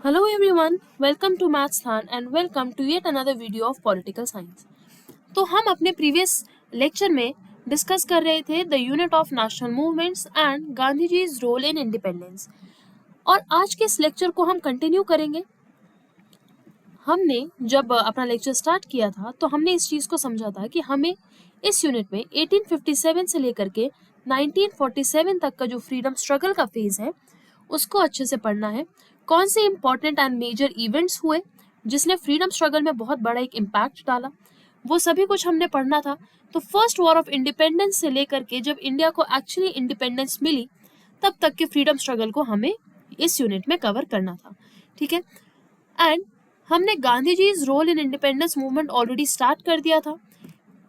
Hello everyone, welcome to Maths Than and welcome to yet another video of Political Science. तो हम अपने previous lecture में discuss कर रहे थे the unit of national movements and Gandhi जीज रोल इन इंडिपेंडेंस, और आज के इस लेक्चर को हम कंटिन्यू करेंगे। हमने जब अपना लेक्चर स्टार्ट किया था तो हमने इस चीज़ को समझा था कि हमें इस यूनिट में 1857 से लेकर के 1947 तक का जो फ्रीडम स्ट्रगल का फेज है उसको अच्छे से पढ़ना है। कौन से इम्पॉर्टेंट एंड मेजर इवेंट्स हुए जिसने फ्रीडम स्ट्रगल में बहुत बड़ा एक इम्पैक्ट डाला, वो सभी कुछ हमने पढ़ना था। तो फर्स्ट वॉर ऑफ इंडिपेंडेंस से लेकर के जब इंडिया को एक्चुअली इंडिपेंडेंस मिली तब तक के फ्रीडम स्ट्रगल को हमें इस यूनिट में कवर करना था, ठीक है। एंड हमने Gandhi ji role in independence movement already start कर दिया था,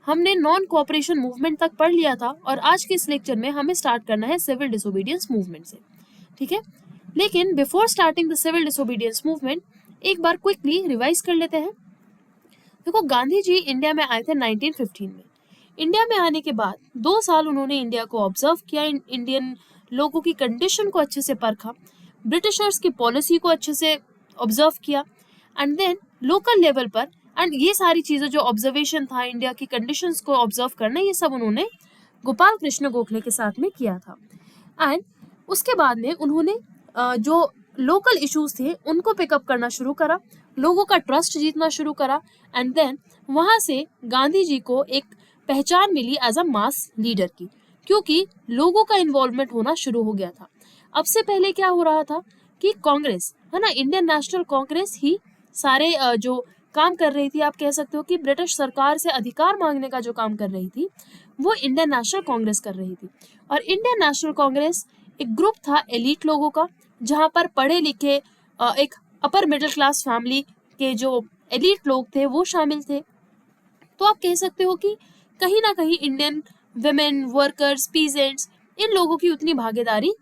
हमने नॉन कोऑपरेशन मूवमेंट तक पढ़ लिया था, और आज के इस लेक्चर में हमें स्टार्ट करना है सिविल डिसोबीडियंस मूवमेंट से, ठीक है। लेकिन before starting the civil disobedience movement एक बार क्विकली रिवाइज कर लेते हैं। देखो, गांधी जी इंडिया में आए थे 1915 में। इंडिया में आने के बाद 2 साल उन्होंने इंडिया को ऑब्जर्व किया, इंडियन लोगों की कंडीशन को अच्छे से परखा, ब्रिटिशर्स की पॉलिसी को अच्छे से ऑब्जर्व किया, एंड देन लोकल लेवल पर, एंड ये सारी चीज़ें जो ऑब्जर्वेशन था, इंडिया की कंडीशंस को ऑब्जर्व करना, ये सब उन्होंने गोपाल कृष्ण गोखले के साथ में किया था। एंड उसके बाद में उन्होंने जो लोकल इश्यूज थे उनको पिकअप करना शुरू करा, लोगों का ट्रस्ट जीतना शुरू करा, एंड देन वहाँ से गांधी जी को एक पहचान मिली एज अ मास लीडर की, क्योंकि लोगों का इन्वॉल्वमेंट होना शुरू हो गया था। अब से पहले क्या हो रहा था कि कांग्रेस है ना, इंडियन नेशनल कांग्रेस ही सारे जो काम कर रही थी, आप कह सकते हो कि ब्रिटिश सरकार से अधिकार मांगने का जो काम कर रही थी वो इंडियन नेशनल कांग्रेस कर रही थी। और इंडियन नेशनल कांग्रेस एक ग्रुप था एलीट लोगों का, जहाँ पर पढ़े लिखे एक अपर मिडिल क्लास फैमिली के जो एलीट लोग थे वो शामिल थे। तो आप कह सकते हो कि कहीं ना कहीं इंडियन विमेन, वर्कर्स, पीजेंट्स, इन लोगों की उतनी भागीदारी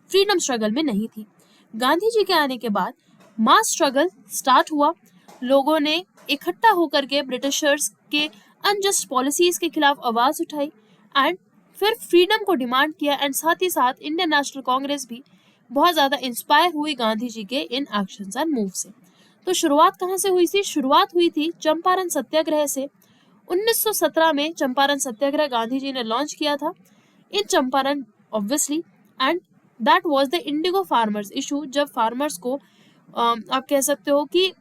फ्रीडम स्ट्रगल में नहीं थी। गांधी जी के आने के बाद मास स्ट्रगल स्टार्ट हुआ, लोगों ने इकट्ठा होकर के ब्रिटिशर्स के अनजस्ट पॉलिसीज के खिलाफ आवाज उठाई, एंड फिर फ्रीडम को डिमांड किया, एंड साथ ही साथ इंडियन नेशनल कांग्रेस भी बहुत ज़्यादा इंस्पायर हुई गांधी जी के इन एक्शंस एंड मूव से। तो शुरुआत कहाँ से हुई थी? शुरुआत हुई थी चंपारण सत्याग्रह से। 1917 में चंपारण सत्याग्रह गांधी जी ने लॉन्च किया था in Champaran, obviously, and that was the indigo farmers issue. जब फार्मर्स को आप कह सकते हो कि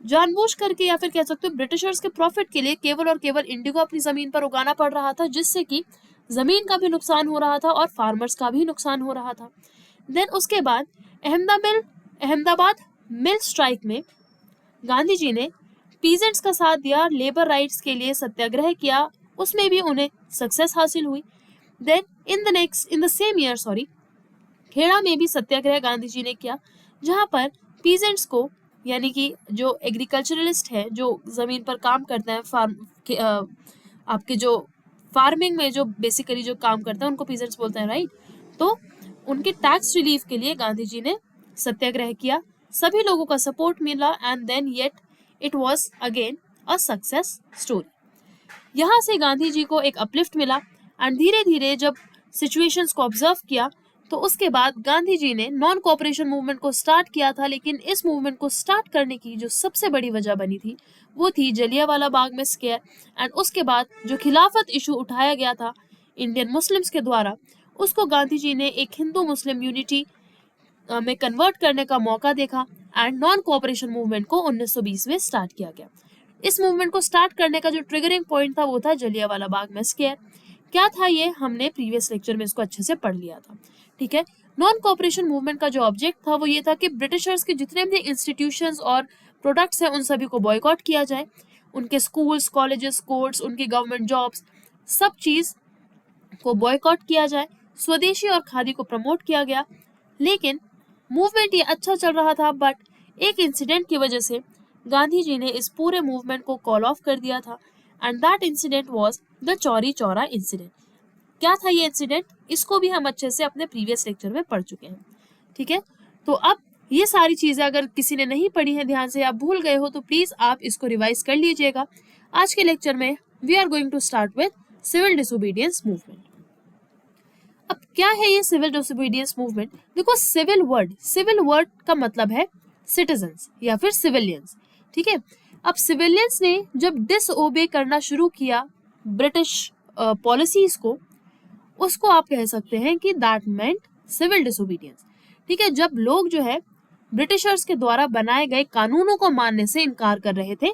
जानबूझ करके या फिर कह सकते हो ब्रिटिशर्स के प्रॉफिट के लिए केवल और केवल इंडिगो अपनी जमीन पर उगाना पड़ रहा था, जिससे कि जमीन का भी नुकसान हो रहा था और फार्मर्स का भी नुकसान हो रहा था। देन उसके बाद अहमदाबाद मिल स्ट्राइक में गांधी जी ने पीजेंट्स का साथ दिया, लेबर राइट्स के लिए सत्याग्रह किया, उसमें भी उन्हें सक्सेस हासिल हुई। Then in the same year Kheda में भी सत्याग्रह गांधी जी ने किया, जहां पर पीजेंट्स को, यानी कि जो एग्रीकल्चरलिस्ट है, जो जमीन पर काम करते हैं, आपके जो फार्मिंग में जो बेसिकली जो काम करते हैं उनको पीजेंट्स बोलते हैं, राइट। तो उनके टैक्स रिलीफ के लिए गांधी जी ने सत्याग्रह किया, सभी लोगों का सपोर्ट मिला, and then yet it was again a success story. यहाँ से गांधी जी को एक अपलिफ्ट मिला, एंड धीरे धीरे जब सिचुएशंस को ऑब्जर्व किया तो उसके बाद गांधी जी ने नॉन कोऑपरेशन मूवमेंट को स्टार्ट किया था। लेकिन इस मूवमेंट को स्टार्ट करने की जो सबसे बड़ी वजह बनी थी वो थी जलियांवाला बाग में स्केयर, एंड उसके बाद जो खिलाफत इशू उठाया गया था इंडियन मुस्लिम्स के द्वारा, उसको गांधी जी ने एक हिंदू मुस्लिम यूनिटी में कन्वर्ट करने का मौका देखा, एंड नॉन कोऑपरेशन मूवमेंट को 1920 में स्टार्ट किया गया। इस मूवमेंट को स्टार्ट करने का जो ट्रिगरिंग पॉइंट था वो था जलियांवाला बाग में स्केयर। क्या था ये? हमने प्रीवियस लेक्चर में इसको अच्छे से पढ़ लिया था, ठीक है। नॉन कोऑपरेशन मूवमेंट का जो ऑब्जेक्ट था वो ये था कि ब्रिटिशर्स के जितने भी इंस्टीट्यूशंस और प्रोडक्ट्स हैं उन सभी को बॉयकॉट किया जाए, उनके स्कूल्स, कॉलेजेस, कोर्ट्स, उनकी गवर्नमेंट जॉब्स, सब चीज़ को बॉयकॉट किया जाए, स्वदेशी और खादी को प्रमोट किया गया। लेकिन मूवमेंट ये अच्छा चल रहा था, बट एक इंसिडेंट की वजह से गांधी जी ने इस पूरे मूवमेंट को कॉल ऑफ कर दिया था, and that incident was the Chauri Chaura incident. क्या था ये इंसिडेंट? इसको भी हम अच्छे से अपने प्रीवियस लेक्चर में पढ़ चुके हैं, ठीक है। तो अब ये सारी चीज़ें अगर किसी ने नहीं पढ़ी है ध्यान से, आप भूल गए हो, तो प्लीज़ आप इसको रिवाइज कर लीजिएगा। आज के लेक्चर में we are going to start with civil disobedience movement. अब क्या है ये सिविल डिसोबीडियंस मूवमेंट? देखो, सिविल वर्ड का मतलब है सिटीजन्स या फिर सिविलियंस, ठीक है। अब सिविलियंस ने जब डिसओबे करना शुरू किया ब्रिटिश पॉलिसीज को, उसको आप कह सकते हैं कि दैट मेंट सिविल डिसोबीडियंस, ठीक है। जब लोग जो है ब्रिटिशर्स के द्वारा बनाए गए कानूनों को मानने से इनकार कर रहे थे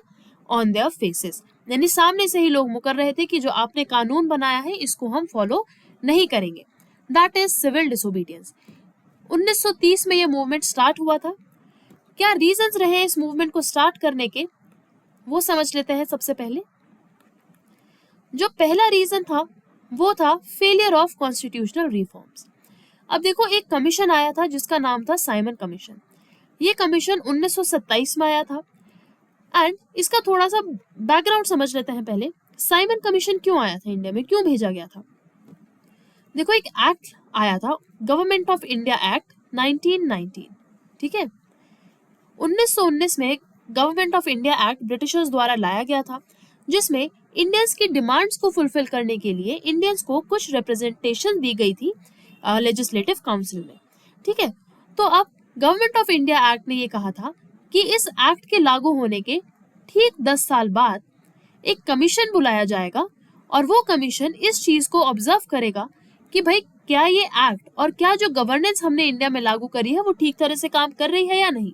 ऑन देयर फेसेस, यानी सामने से ही लोग मुकर रहे थे कि जो आपने कानून बनाया है इसको हम फॉलो नहीं करेंगे, दैट इज सिविल डिसोबीडियंस। 1930 में ये मूवमेंट स्टार्ट हुआ था। क्या रीजंस रहे इस मूवमेंट को स्टार्ट करने के, वो समझ लेते हैं। सबसे पहले जो पहला रीजन था वो था फेलियर ऑफ कॉन्स्टिट्यूशनल रिफॉर्म्स। अब देखो, एक कमीशन आया था जिसका नाम था साइमन कमीशन। ये कमीशन 1927 में आया था। एंड इसका थोड़ा सा बैकग्राउंड समझ लेते हैं पहले। साइमन कमीशन क्यों आया था इंडिया में, क्यों भेजा गया था? देखो, एक एक्ट आया था, गवर्नमेंट ऑफ इंडिया एक्ट 1919, ठीक है। 1919 में government of India act Britishers द्वारा लाया गया था, जिसमें इंडियंस की डिमांड्स को फुलफिल करने के लिए इंडियंस को कुछ रिप्रेजेंटेशन दी गई थी लेजिस्लेटिव काउंसिल में, ठीक है। तो अब गवर्नमेंट ऑफ इंडिया एक्ट ने ये कहा था कि इस एक्ट के लागू होने के ठीक 10 साल बाद एक कमीशन बुलाया जाएगा और वो कमीशन इस चीज को ऑब्जर्व करेगा कि भाई क्या ये एक्ट और क्या जो गवर्नेंस हमने इंडिया में लागू करी है वो ठीक तरह से काम कर रही है या नहीं,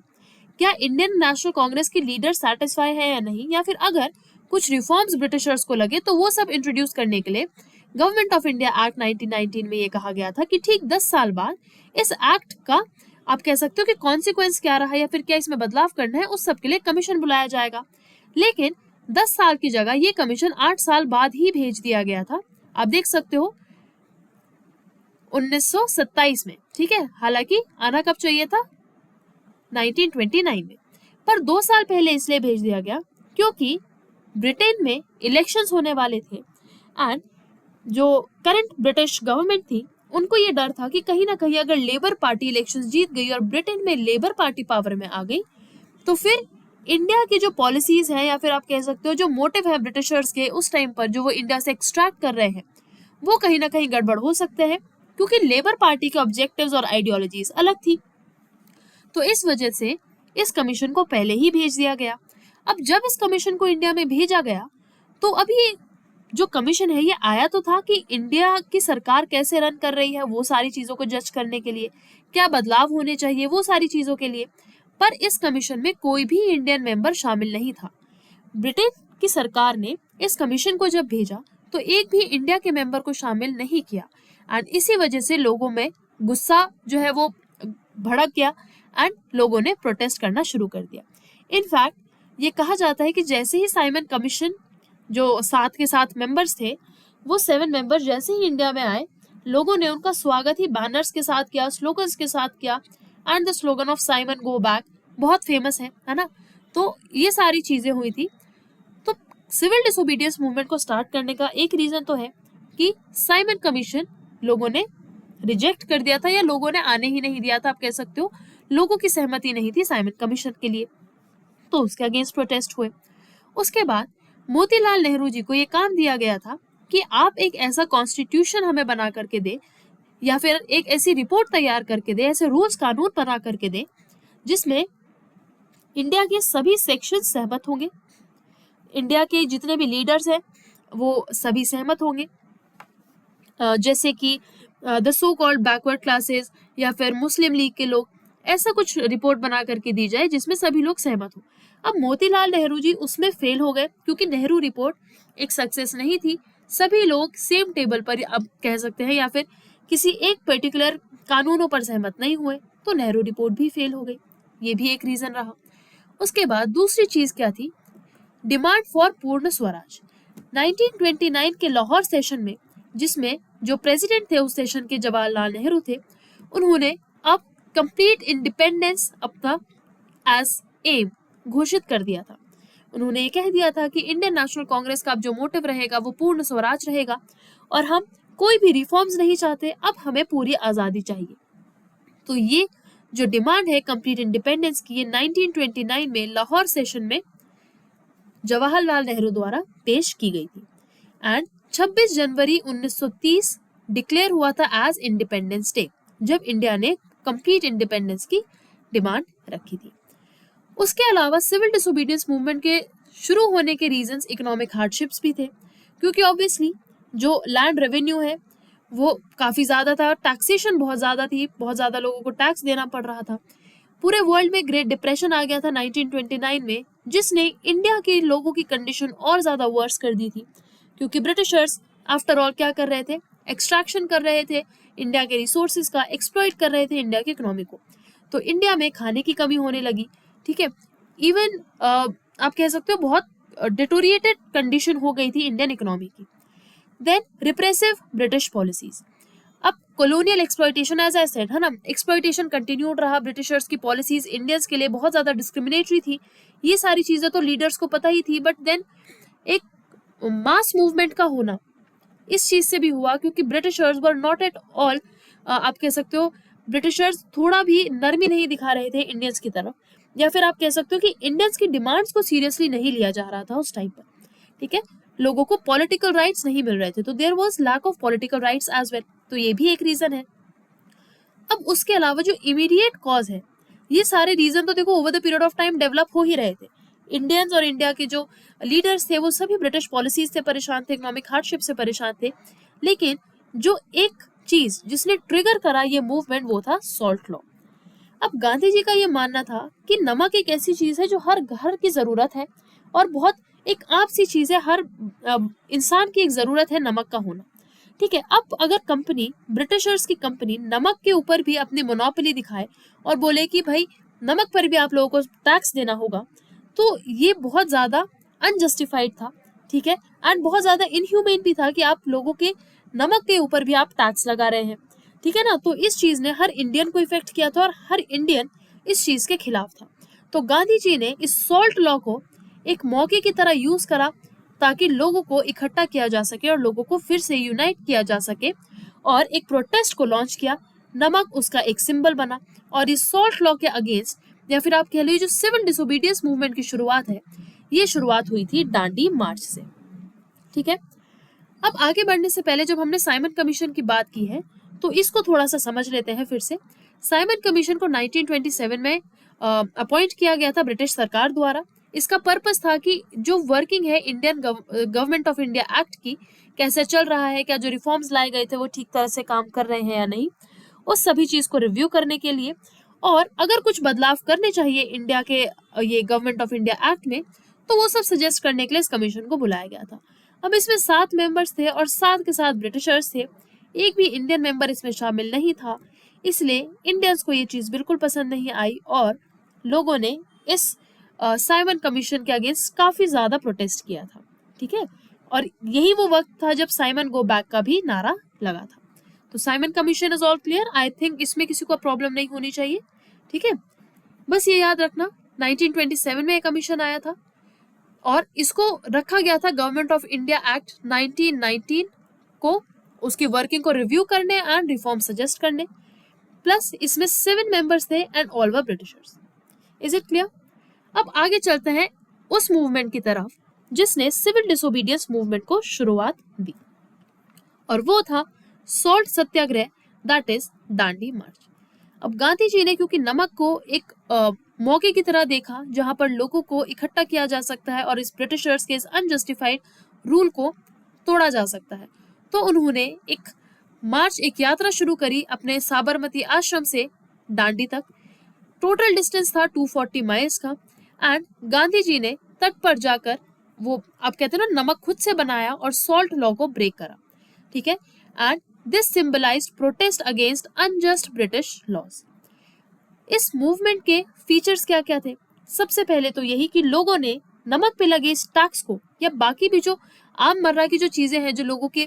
क्या इंडियन नेशनल कांग्रेस की लीडर सेटिस्फाई है या नहीं, या फिर अगर कुछ रिफॉर्म्स ब्रिटिशर्स को लगे तो वो सब इंट्रोड्यूस करने के लिए गवर्नमेंट ऑफ इंडिया एक्ट 1919 में ये कहा गया था कि ठीक 10 साल बाद इस एक्ट का आप कह सकते हो कि कॉन्सिक्वेंस क्या रहा या फिर क्या इसमें बदलाव करना है, उस सब के लिए कमीशन बुलाया जाएगा। लेकिन 10 साल की जगह ये कमीशन 8 साल बाद ही भेज दिया गया था। आप देख सकते हो 1927 में, ठीक है। हालांकि आना कब चाहिए था? 1929 में, पर 2 साल पहले इसलिए भेज दिया गया क्योंकि ब्रिटेन में इलेक्शंस होने वाले थे एंड जो करंट ब्रिटिश गवर्नमेंट थी उनको ये डर था कि कहीं ना कहीं अगर लेबर पार्टी इलेक्शंस जीत गई और ब्रिटेन में लेबर पार्टी पावर में आ गई तो फिर इंडिया की जो पॉलिसीज हैं या फिर आप कह सकते हो जो मोटिव है ब्रिटिशर्स के उस टाइम पर जो वो इंडिया से एक्सट्रैक्ट कर रहे हैं वो कहीं ना कहीं गड़बड़ हो सकते हैं, क्योंकि लेबर पार्टी के ऑब्जेक्टिव्स और आइडियोलॉजीज अलग थी। तो इस वजह से इस कमीशन को पहले ही भेज दिया गया। अब जब इस कमीशन को इंडिया में भेजा गया तो अभी जो कमीशन है ये आया तो था कि इंडिया की सरकार कैसे रन कर रही है वो सारी चीजों को जज करने के लिए, क्या बदलाव होने चाहिए वो सारी चीजों के लिए, पर इस कमीशन में कोई भी इंडियन मेंबर शामिल नहीं था। ब्रिटेन की सरकार ने इस कमीशन को जब भेजा तो एक भी इंडिया के मेंबर को शामिल नहीं किया एंड इसी वजह से लोगों में गुस्सा जो है वो भड़क गया एंड लोगों ने प्रोटेस्ट करना शुरू कर दिया। इनफैक्ट ये कहा जाता है कि जैसे ही साइमन कमीशन जो 7 के 7 मेंबर्स थे वो 7 मेंबर जैसे ही इंडिया में आए लोगों ने उनका स्वागत ही बैनर्स के साथ किया, स्लोगन्स के साथ किया and the slogan of Simon go back बहुत फेमस है ना। तो ये सारी चीजें हुई थी। तो सिविल डिसोबीडियंस मूवमेंट को स्टार्ट करने का एक रीजन तो है कि साइमन कमीशन लोगों ने रिजेक्ट कर दिया था या लोगों ने आने ही नहीं दिया था, आप कह सकते हो लोगों की सहमति नहीं थी साइमन कमीशन के लिए, तो उसके अगेंस्ट प्रोटेस्ट हुए। उसके बाद मोतीलाल नेहरू जी को ये काम दिया गया था कि आप एक ऐसा कॉन्स्टिट्यूशन हमें बना करके दे या फिर एक ऐसी रिपोर्ट तैयार करके दे, ऐसे रूल्स कानून बना करके दे जिसमें इंडिया के सभी सेक्शन सहमत होंगे, इंडिया के जितने भी लीडर्स हैं वो सभी सहमत होंगे, जैसे कि the so called backward classes या फिर मुस्लिम लीग के लोग, ऐसा कुछ रिपोर्ट बना करके दी जाए जिसमें सभी लोग सहमत हो। अब मोतीलाल नेहरू जी उसमें फेल हो गए क्योंकि नेहरू रिपोर्ट एक सक्सेस नहीं थी, सभी लोग सेम टेबल पर अब कह सकते हैं या फिर किसी एक पर्टिकुलर कानूनों पर सहमत नहीं हुए, तो नेहरू रिपोर्ट भी फेल हो गई, ये भी एक रीजन रहा। उसके बाद दूसरी चीज क्या थी? डिमांड फॉर पूर्ण स्वराज। 1929 के लाहौर सेशन में, जिसमें जो प्रेसिडेंट थे उस सेशन के जवाहरलाल नेहरू थे, उन्होंने अब कंप्लीट इंडिपेंडेंस अपना एज एम घोषित कर दिया था। उन्होंने ये कह दिया था कि इंडियन नेशनल कांग्रेस का अब जो मोटिव रहेगा वो पूर्ण स्वराज रहेगा और हम कोई भी रिफॉर्म्स नहीं चाहते, अब हमें पूरी आजादी चाहिए। तो ये जो डिमांड है कंप्लीट इंडिपेंडेंस की, ये 1929 में लाहौर सेशन में जवाहरलाल नेहरू द्वारा पेश की गई थी एंड 26 जनवरी 1930 डिक्लेयर हुआ था एज इंडिपेंडेंस डे, जब इंडिया ने कंप्लीट इंडिपेंडेंस की डिमांड रखी थी। उसके अलावा सिविल डिसोबीडियंस मूवमेंट के शुरू होने के रीजंस इकोनॉमिक हार्डशिप्स भी थे, क्योंकि ऑब्वियसली जो लैंड रेवेन्यू है वो काफ़ी ज़्यादा था, टैक्सेशन बहुत ज़्यादा थी, बहुत ज़्यादा लोगों को टैक्स देना पड़ रहा था। पूरे वर्ल्ड में ग्रेट डिप्रेशन आ गया था 1929 में, जिसने इंडिया के लोगों की कंडीशन और ज़्यादा वर्स कर दी थी, क्योंकि ब्रिटिशर्स आफ्टर ऑल क्या कर रहे थे, एक्सट्रैक्शन कर रहे थे, इंडिया के रिसोर्सेज का एक्सप्लॉइट कर रहे थे इंडिया की इकोनॉमी को। तो इंडिया में खाने की कमी होने लगी, ठीक है, इवन आप कह सकते हो बहुत डिटोरिएटेड कंडीशन हो गई थी इंडियन इकोनॉमी की। देन रिप्रेसिव ब्रिटिश पॉलिसीज, अब colonial exploitation, as I said, है ना, एक्सप्लॉइटेशन कंटिन्यूड रहा, ब्रिटिशर्स की पॉलिसीज इंडियंस के लिए बहुत ज़्यादा डिस्क्रिमिनेटरी थी, ये सारी चीज़ें तो लीडर्स को पता ही थी, बट देन एक मास मूवमेंट का होना इस चीज़ से भी हुआ, क्योंकि Britishers were not at all, आप कह सकते हो ब्रिटिशर्स थोड़ा भी नरमी नहीं दिखा रहे थे इंडियंस की तरफ, या फिर आप कह सकते हो कि इंडियंस की डिमांड्स को सीरियसली नहीं लिया जा रहा था उस टाइम पर, ठीक है, लोगों को पॉलिटिकल राइट्स नहीं मिल रहे थे, तो there was lack of political rights as well, तो ये भी एक रीजन है। अब उसके अलावा जो इमीडिएट कॉज है, ये सारे रीजन तो देखो over the period of time develop हो ही रहे थे। इंडियंस और इंडिया के जो लीडर्स थे वो सभी ब्रिटिश पॉलिसीज से परेशान थे, इकोनॉमिक हार्डशिप से परेशान थे, लेकिन जो एक चीज जिसने ट्रिगर करा ये मूवमेंट वो था सॉल्ट लॉ। अब गांधी जी का ये मानना था कि नमक एक ऐसी चीज है जो हर घर की जरूरत है, और बहुत एक आम सी चीज है, हर इंसान की एक जरूरत है नमक का होना, ठीक है। अब अगर कंपनी, ब्रिटिशर्स की कंपनी, नमक के ऊपर भी अपनी मोनोपोली दिखाए और बोले कि भाई नमक पर भी आप लोगों को टैक्स देना होगा, तो ये बहुत ज्यादा अनजस्टिफाइड था, ठीक है, एंड बहुत ज्यादा इनह्यूमेन भी था कि आप लोगों के नमक के ऊपर भी आप टैक्स लगा रहे हैं, ठीक है ना। तो इस चीज ने हर इंडियन को इफेक्ट किया था और हर इंडियन इस चीज के खिलाफ था। तो गांधी जी ने इस सॉल्ट लॉ को एक मौके की तरह यूज करा ताकि लोगों को इकट्ठा किया जा सके और लोगों को फिर से यूनाइट किया जा सके, और एक प्रोटेस्ट को लॉन्च किया। नमक उसका एक सिंबल बना, और इस सॉल्ट लॉ के अगेंस्ट, या फिर आप कह लीजिए जो सिविल डिसोबीडियंस मूवमेंट की शुरुआत है, ये शुरुआत हुई थी डांडी मार्च से, ठीक है। अब आगे बढ़ने से पहले जब हमने साइमन कमीशन की बात की है तो इसको थोड़ा सा समझ लेते हैं फिर से। साइमन कमीशन को 1927 में अपॉइंट किया गया था ब्रिटिश सरकार द्वारा। इसका पर्पस था कि जो वर्किंग है Indian government of India act की, कैसे चल रहा है, क्या जो रिफॉर्म्स लाए गए थे वो ठीक तरह से काम कर रहे हैं या नहीं, उस सभी चीज को रिव्यू करने के लिए, और अगर कुछ बदलाव करने चाहिए इंडिया के ये गवर्नमेंट ऑफ इंडिया एक्ट में, तो वो सब सजेस्ट करने के लिए इस कमीशन को बुलाया गया था। अब इसमें 7 मेंबर्स थे और 7 के साथ ब्रिटिशर्स थे, एक भी इंडियन मेंबर इसमें शामिल नहीं था, इसलिए इंडियंस को ये चीज़ बिल्कुल पसंद नहीं आई और लोगों ने इस साइमन कमीशन के अगेंस्ट काफ़ी ज़्यादा प्रोटेस्ट किया था, ठीक है। और यही वो वक्त था जब साइमन गो बैक का भी नारा लगा था। तो Simon commission is all clear, I think इसमें किसी को प्रॉब्लम नहीं होनी चाहिए, ठीक है। बस ये याद रखना 1927 में एक कमीशन आया था और इसको रखा गया था गवर्नमेंट ऑफ इंडिया एक्ट 1919 को, उसकी वर्किंग को रिव्यू करने एंड रिफॉर्म सजेस्ट करने, प्लस इसमें 7 मेंबर्स थे and all were Britishers. Is it clear? अब आगे चलते हैं उस मूवमेंट की तरफ जिसने सिविल डिसोबीडियंस मूवमेंट को शुरुआत दी, और वो था salt satyagraha, that is Dandi march. अब गांधी जी ने क्योंकि नमक को एक मौके की तरह देखा जहां पर लोगों को इकट्ठा किया जा सकता है और इस ब्रिटिशर्स के इस अनजस्टिफाइड रूल को तोड़ा जा सकता है, तो उन्होंने एक मार्च, एक यात्रा शुरू करी अपने साबरमती आश्रम से दांडी तक। टोटल डिस्टेंस था 240 माइल्स का, एंड गांधी जी ने तट पर जाकर वो आप कहते हैं ना नमक खुद से बनाया और सॉल्ट लॉ को ब्रेक करा, ठीक है। And this symbolised protest against unjust British laws. इस मूवमेंट के फीचर्स क्या क्या थे? सबसे पहले तो यही कि लोगों ने नमक पे लगे इस टैक्स को, या बाकी भी जो आम मर्रा की जो चीजें हैं, जो लोगों के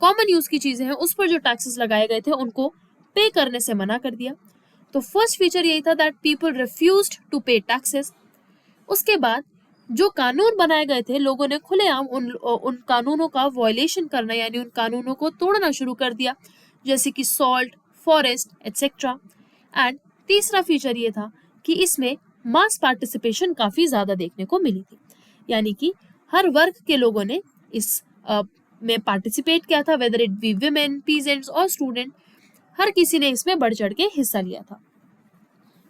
कॉमन यूज की चीजें हैं, उस पर जो टैक्सेस लगाए गए थे उनको पे करने से मना कर दिया। तो फर्स्ट फीचर यही था दैट पीपल रिफ्यूज्ड टू पे टैक्सेस। उसके बाद जो कानून बनाए गए थे, लोगों ने खुलेआम उन कानूनों का वॉयलेशन करना, यानी उन कानूनों को तोड़ना शुरू कर दिया, जैसे कि सॉल्ट, फॉरेस्ट एटसेट्रा। एंड तीसरा फीचर ये था कि इसमें मास पार्टिसिपेशन काफी ज्यादा देखने को मिली थी, यानी कि हर वर्ग के लोगों ने इस में पार्टिसिपेट किया था, whether it be women, peasants और स्टूडेंट, हर किसी ने इसमें बढ़ चढ़ के हिस्सा लिया था।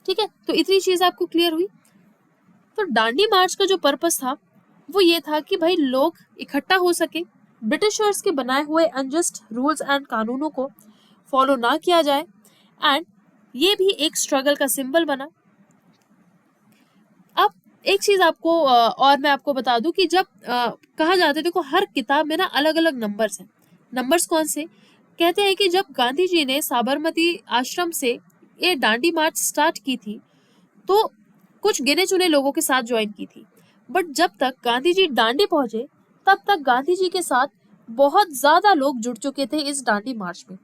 ठीक है, तो इतनी चीज आपको क्लियर हुई। तो दांडी मार्च का जो पर्पस था वो ये था कि भाई लोग इकट्ठा हो सके, ब्रिटिशर्स के बनाए हुए अनजस्ट रूल्स एंड कानूनों को फॉलो ना किया जाए, एंड ये भी एक स्ट्रगल का सिंबल बना। अब एक चीज आपको और मैं आपको बता दूं कि जब कहा जाता है, देखो हर किताब में ना अलग अलग नंबर्स हैं। नंबर्स कौन से? कहते हैं कि जब गांधी जी ने साबरमती आश्रम से ये दांडी मार्च स्टार्ट की थी तो कुछ गिने चुने लोगों के साथ ज्वाइन की थी, बट जब तक गांधी जी दांडी पहुंचे तब तक गांधी जी के साथ बहुत ज्यादा लोग जुड़ चुके थे इस दांडी मार्च में,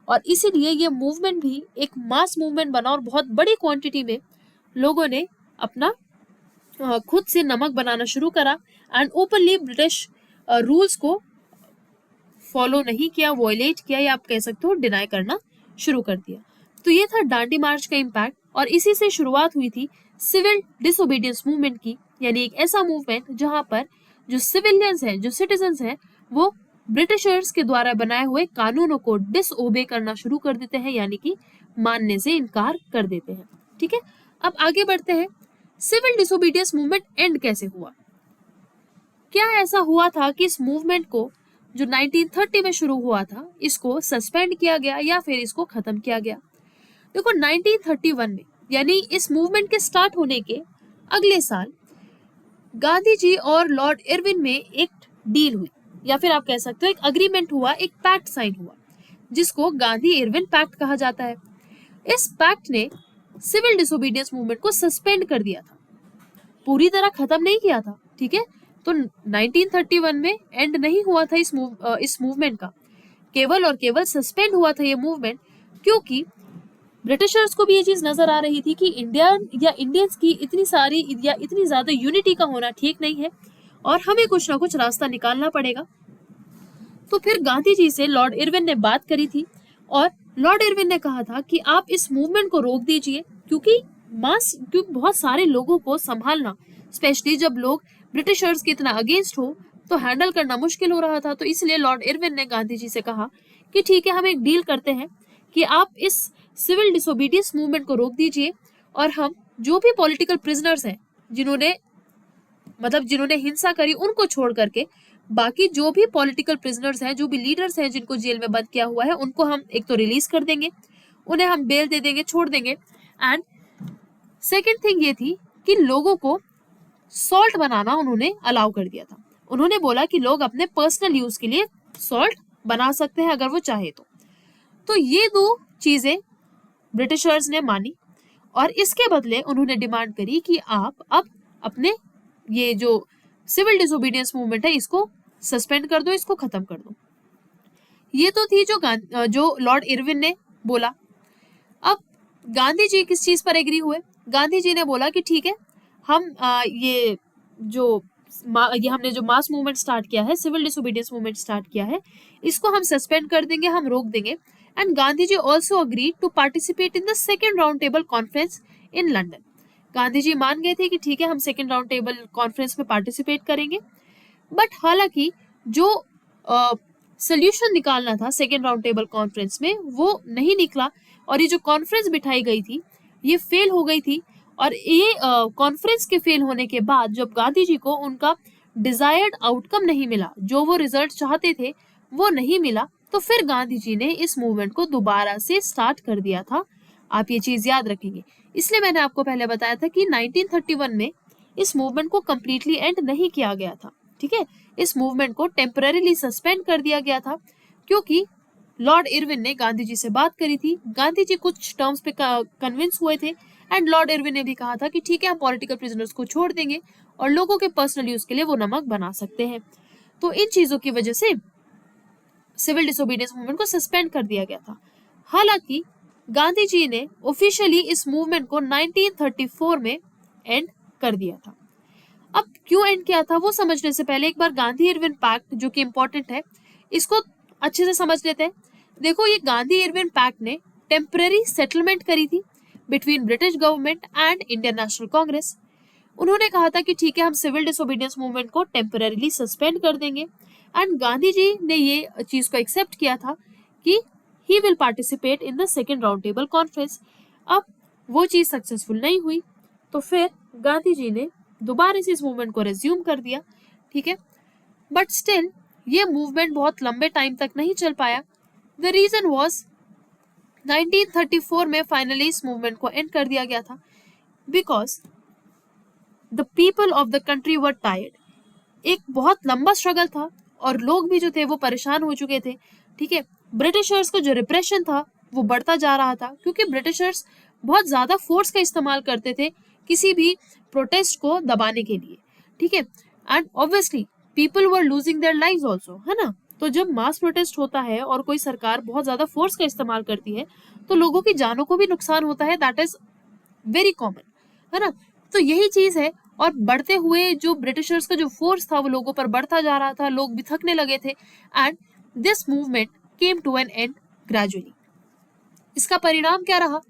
और इसीलिए ये मूवमेंट भी एक मास मूवमेंट बना और बहुत बड़ी क्वांटिटी में लोगों ने अपना खुद से नमक बनाना शुरू करा एंड ओपनली ब्रिटिश रूल्स को फॉलो नहीं किया, वॉयलेट किया, या आप कह सकते हो डिनाई करना शुरू कर दिया। तो ये था दांडी मार्च का इम्पैक्ट, और इसी से शुरुआत हुई थी सिविल डिसोबीडियंस मूवमेंट की, यानी एक ऐसा मूवमेंट जहां पर जो सिविलियंस हैं, जो सिटीजन्स हैं, वो ब्रिटिशर्स के द्वारा बनाए हुए कानूनों को डिसओबे करना शुरू कर देते हैं, यानी कि मानने से इनकार कर देते हैं। ठीक है, अब आगे बढ़ते हैं। सिविल डिसोबीडियंस मूवमेंट एंड कैसे हुआ? क्या ऐसा हुआ था कि इस मूवमेंट को जो 1930 में शुरू हुआ था इसको सस्पेंड किया गया या फिर इसको खत्म किया गया? देखो 1931 में, यानी इस मूवमेंट के स्टार्ट होने के अगले साल, गांधी जी और लॉर्ड इरविन में एक डील हुई, या फिर आप कह सकते हो एक अग्रीमेंट हुआ, एक पैक्ट साइन हुआ, जिसको गांधी इरविन पैक्ट कहा जाता है। इस पैक्ट ने सिविल डिसोबीडियंस मूवमेंट को सस्पेंड कर दिया था, पूरी तरह खत्म नहीं किया था। ठीक है, तो 1931 में एंड नहीं हुआ था इस मूवमेंट का, केवल और केवल सस्पेंड हुआ था ये मूवमेंट, क्योंकि ब्रिटिशर्स को भी ये चीज नजर आ रही थी कि इंडिया या इंडियंस की इतनी सारी या इतनी ज्यादा यूनिटी का होना ठीक नहीं है और हमें कुछ ना कुछ रास्ता निकालना पड़ेगा। तो फिर गांधी जी से लॉर्ड इरविन ने बात करी थी, और लॉर्ड इरविन ने कहा था कि आप इस मूवमेंट को रोक दीजिए, क्योंकि बहुत सारे लोगों को संभालना, स्पेशली जब लोग ब्रिटिशर्स के इतना अगेंस्ट हो, तो हैंडल करना मुश्किल हो रहा था। तो इसलिए लॉर्ड इरविन ने गांधी जी से कहा कि ठीक है, हम एक डील करते हैं कि आप इस सिविल डिसोबीडियंस मूवमेंट को रोक दीजिए, और हम जो भी पॉलिटिकल प्रिजनर्स हैं जिन्होंने हिंसा करी उनको छोड़ करके बाकी जो भी पॉलिटिकल प्रिजनर्स हैं, जो भी लीडर्स हैं जिनको जेल में बंद किया हुआ है, उनको हम एक तो रिलीज कर देंगे, उन्हें हम बेल दे देंगे, छोड़ देंगे। एंड सेकेंड थिंग ये थी कि लोगों को सॉल्ट बनाना उन्होंने अलाउ कर दिया था। उन्होंने बोला कि लोग अपने पर्सनल यूज के लिए सॉल्ट बना सकते हैं अगर वो चाहे तो ये दो चीजें ब्रिटिशर्स ने मानी, और इसके बदले उन्होंने डिमांड करी कि आप अब अपने ये जो सिविल डिसोबीडियंस मूवमेंट है इसको सस्पेंड कर दो, इसको खत्म कर दो। ये तो थी जो लॉर्ड इरविन ने बोला। अब गांधी जी किस चीज पर एग्री हुए? गांधी जी ने बोला कि ठीक है, हम ये हमने जो मास मूवमेंट स्टार्ट किया है, सिविल डिसोबीडियंस मूवमेंट स्टार्ट किया है, इसको हम सस्पेंड कर देंगे, हम रोक देंगे। And Gandhi ji also agree to participate in the second round table conference in London. Gandhi ji मान गए थे कि ठीक है, हम सेकेंड राउंड टेबल कॉन्फ्रेंस में पार्टिसिपेट करेंगे, बट हालांकि जो सोल्यूशन निकालना था सेकेंड राउंड टेबल कॉन्फ्रेंस में वो नहीं निकला, और ये जो कॉन्फ्रेंस बिठाई गई थी ये फेल हो गई थी। और ये कॉन्फ्रेंस के फेल होने के बाद जब गांधी जी को उनका डिजायर्ड आउटकम नहीं मिला, जो वो रिजल्ट चाहते थे वो नहीं मिला, तो फिर गांधी जी ने इस मूवमेंट को दोबारा से स्टार्ट कर दिया था। आप ये चीज याद रखेंगे, इसलिए मैंने आपको पहले बताया था कि 1931 में इस मूवमेंट को कंप्लीटली एंड नहीं किया गया था। ठीक है, इस मूवमेंट को टेम्पररीली सस्पेंड कर दिया गया था, क्योंकि लॉर्ड इरविन ने गांधी जी से बात करी थी, गांधी जी कुछ टर्म्स पे कन्विंस हुए थे, एंड लॉर्ड इरविन ने भी कहा था कि ठीक है, हम पॉलिटिकल प्रिजनर्स को छोड़ देंगे और लोगों के पर्सनल यूज के लिए वो नमक बना सकते हैं। तो इन चीजों की वजह से सिविल डिसोबीडियंस मूवमेंट को सस्पेंड कर दिया गया था। हालांकि गांधी जी ने ऑफिशियली इस मूवमेंट को 1934 में एंड कर दिया था। अब क्यों एंड किया था वो समझने से पहले एक बार गांधी इरविन पैक्ट, जो कि इंपॉर्टेंट है, इसको अच्छे से समझ लेते हैं। देखो, ये गांधी इरविन पैक्ट ने टेम्पररी सेटलमेंट करी थी between British government and Indian national Congress. उन्होंने कहा था कि ठीक है, हम सिविल डिसोबीडियंस मूवमेंट को टेम्पररीली सस्पेंड कर देंगे एंड गांधी जी ने ये चीज को एक्सेप्ट किया था कि he will participate in the second round table conference. अब वो चीज सक्सेसफुल नहीं हुई, तो फिर गांधी जी ने दोबारा से इस मूवमेंट को रिज्यूम कर दिया, ठीक है। बट स्टिल ये मूवमेंट बहुत लंबे टाइम तक नहीं चल पाया। द रीजन वॉज 1934 में फाइनली इस मूवमेंट को एंड कर दिया गया था, because the people of the country were tired. एक बहुत लंबा स्ट्रगल था और लोग भी जो थे वो परेशान हो चुके थे, ठीक है। ब्रिटिशर्स का जो रिप्रेशन था वो बढ़ता जा रहा था, क्योंकि ब्रिटिशर्स बहुत ज्यादा फोर्स का इस्तेमाल करते थे किसी भी प्रोटेस्ट को दबाने के लिए, ठीक है। And obviously people were losing their lives also, है ना। तो जब मास प्रोटेस्ट होता है और कोई सरकार बहुत ज्यादा फोर्स का इस्तेमाल करती है तो लोगों की जानों को भी नुकसान होता है, दैट इज वेरी कॉमन, है ना। तो यही चीज है, और बढ़ते हुए जो ब्रिटिशर्स का जो फोर्स था वो लोगों पर बढ़ता जा रहा था, लोग भी थकने लगे थे, and this movement came to an end gradually. इसका परिणाम क्या रहा?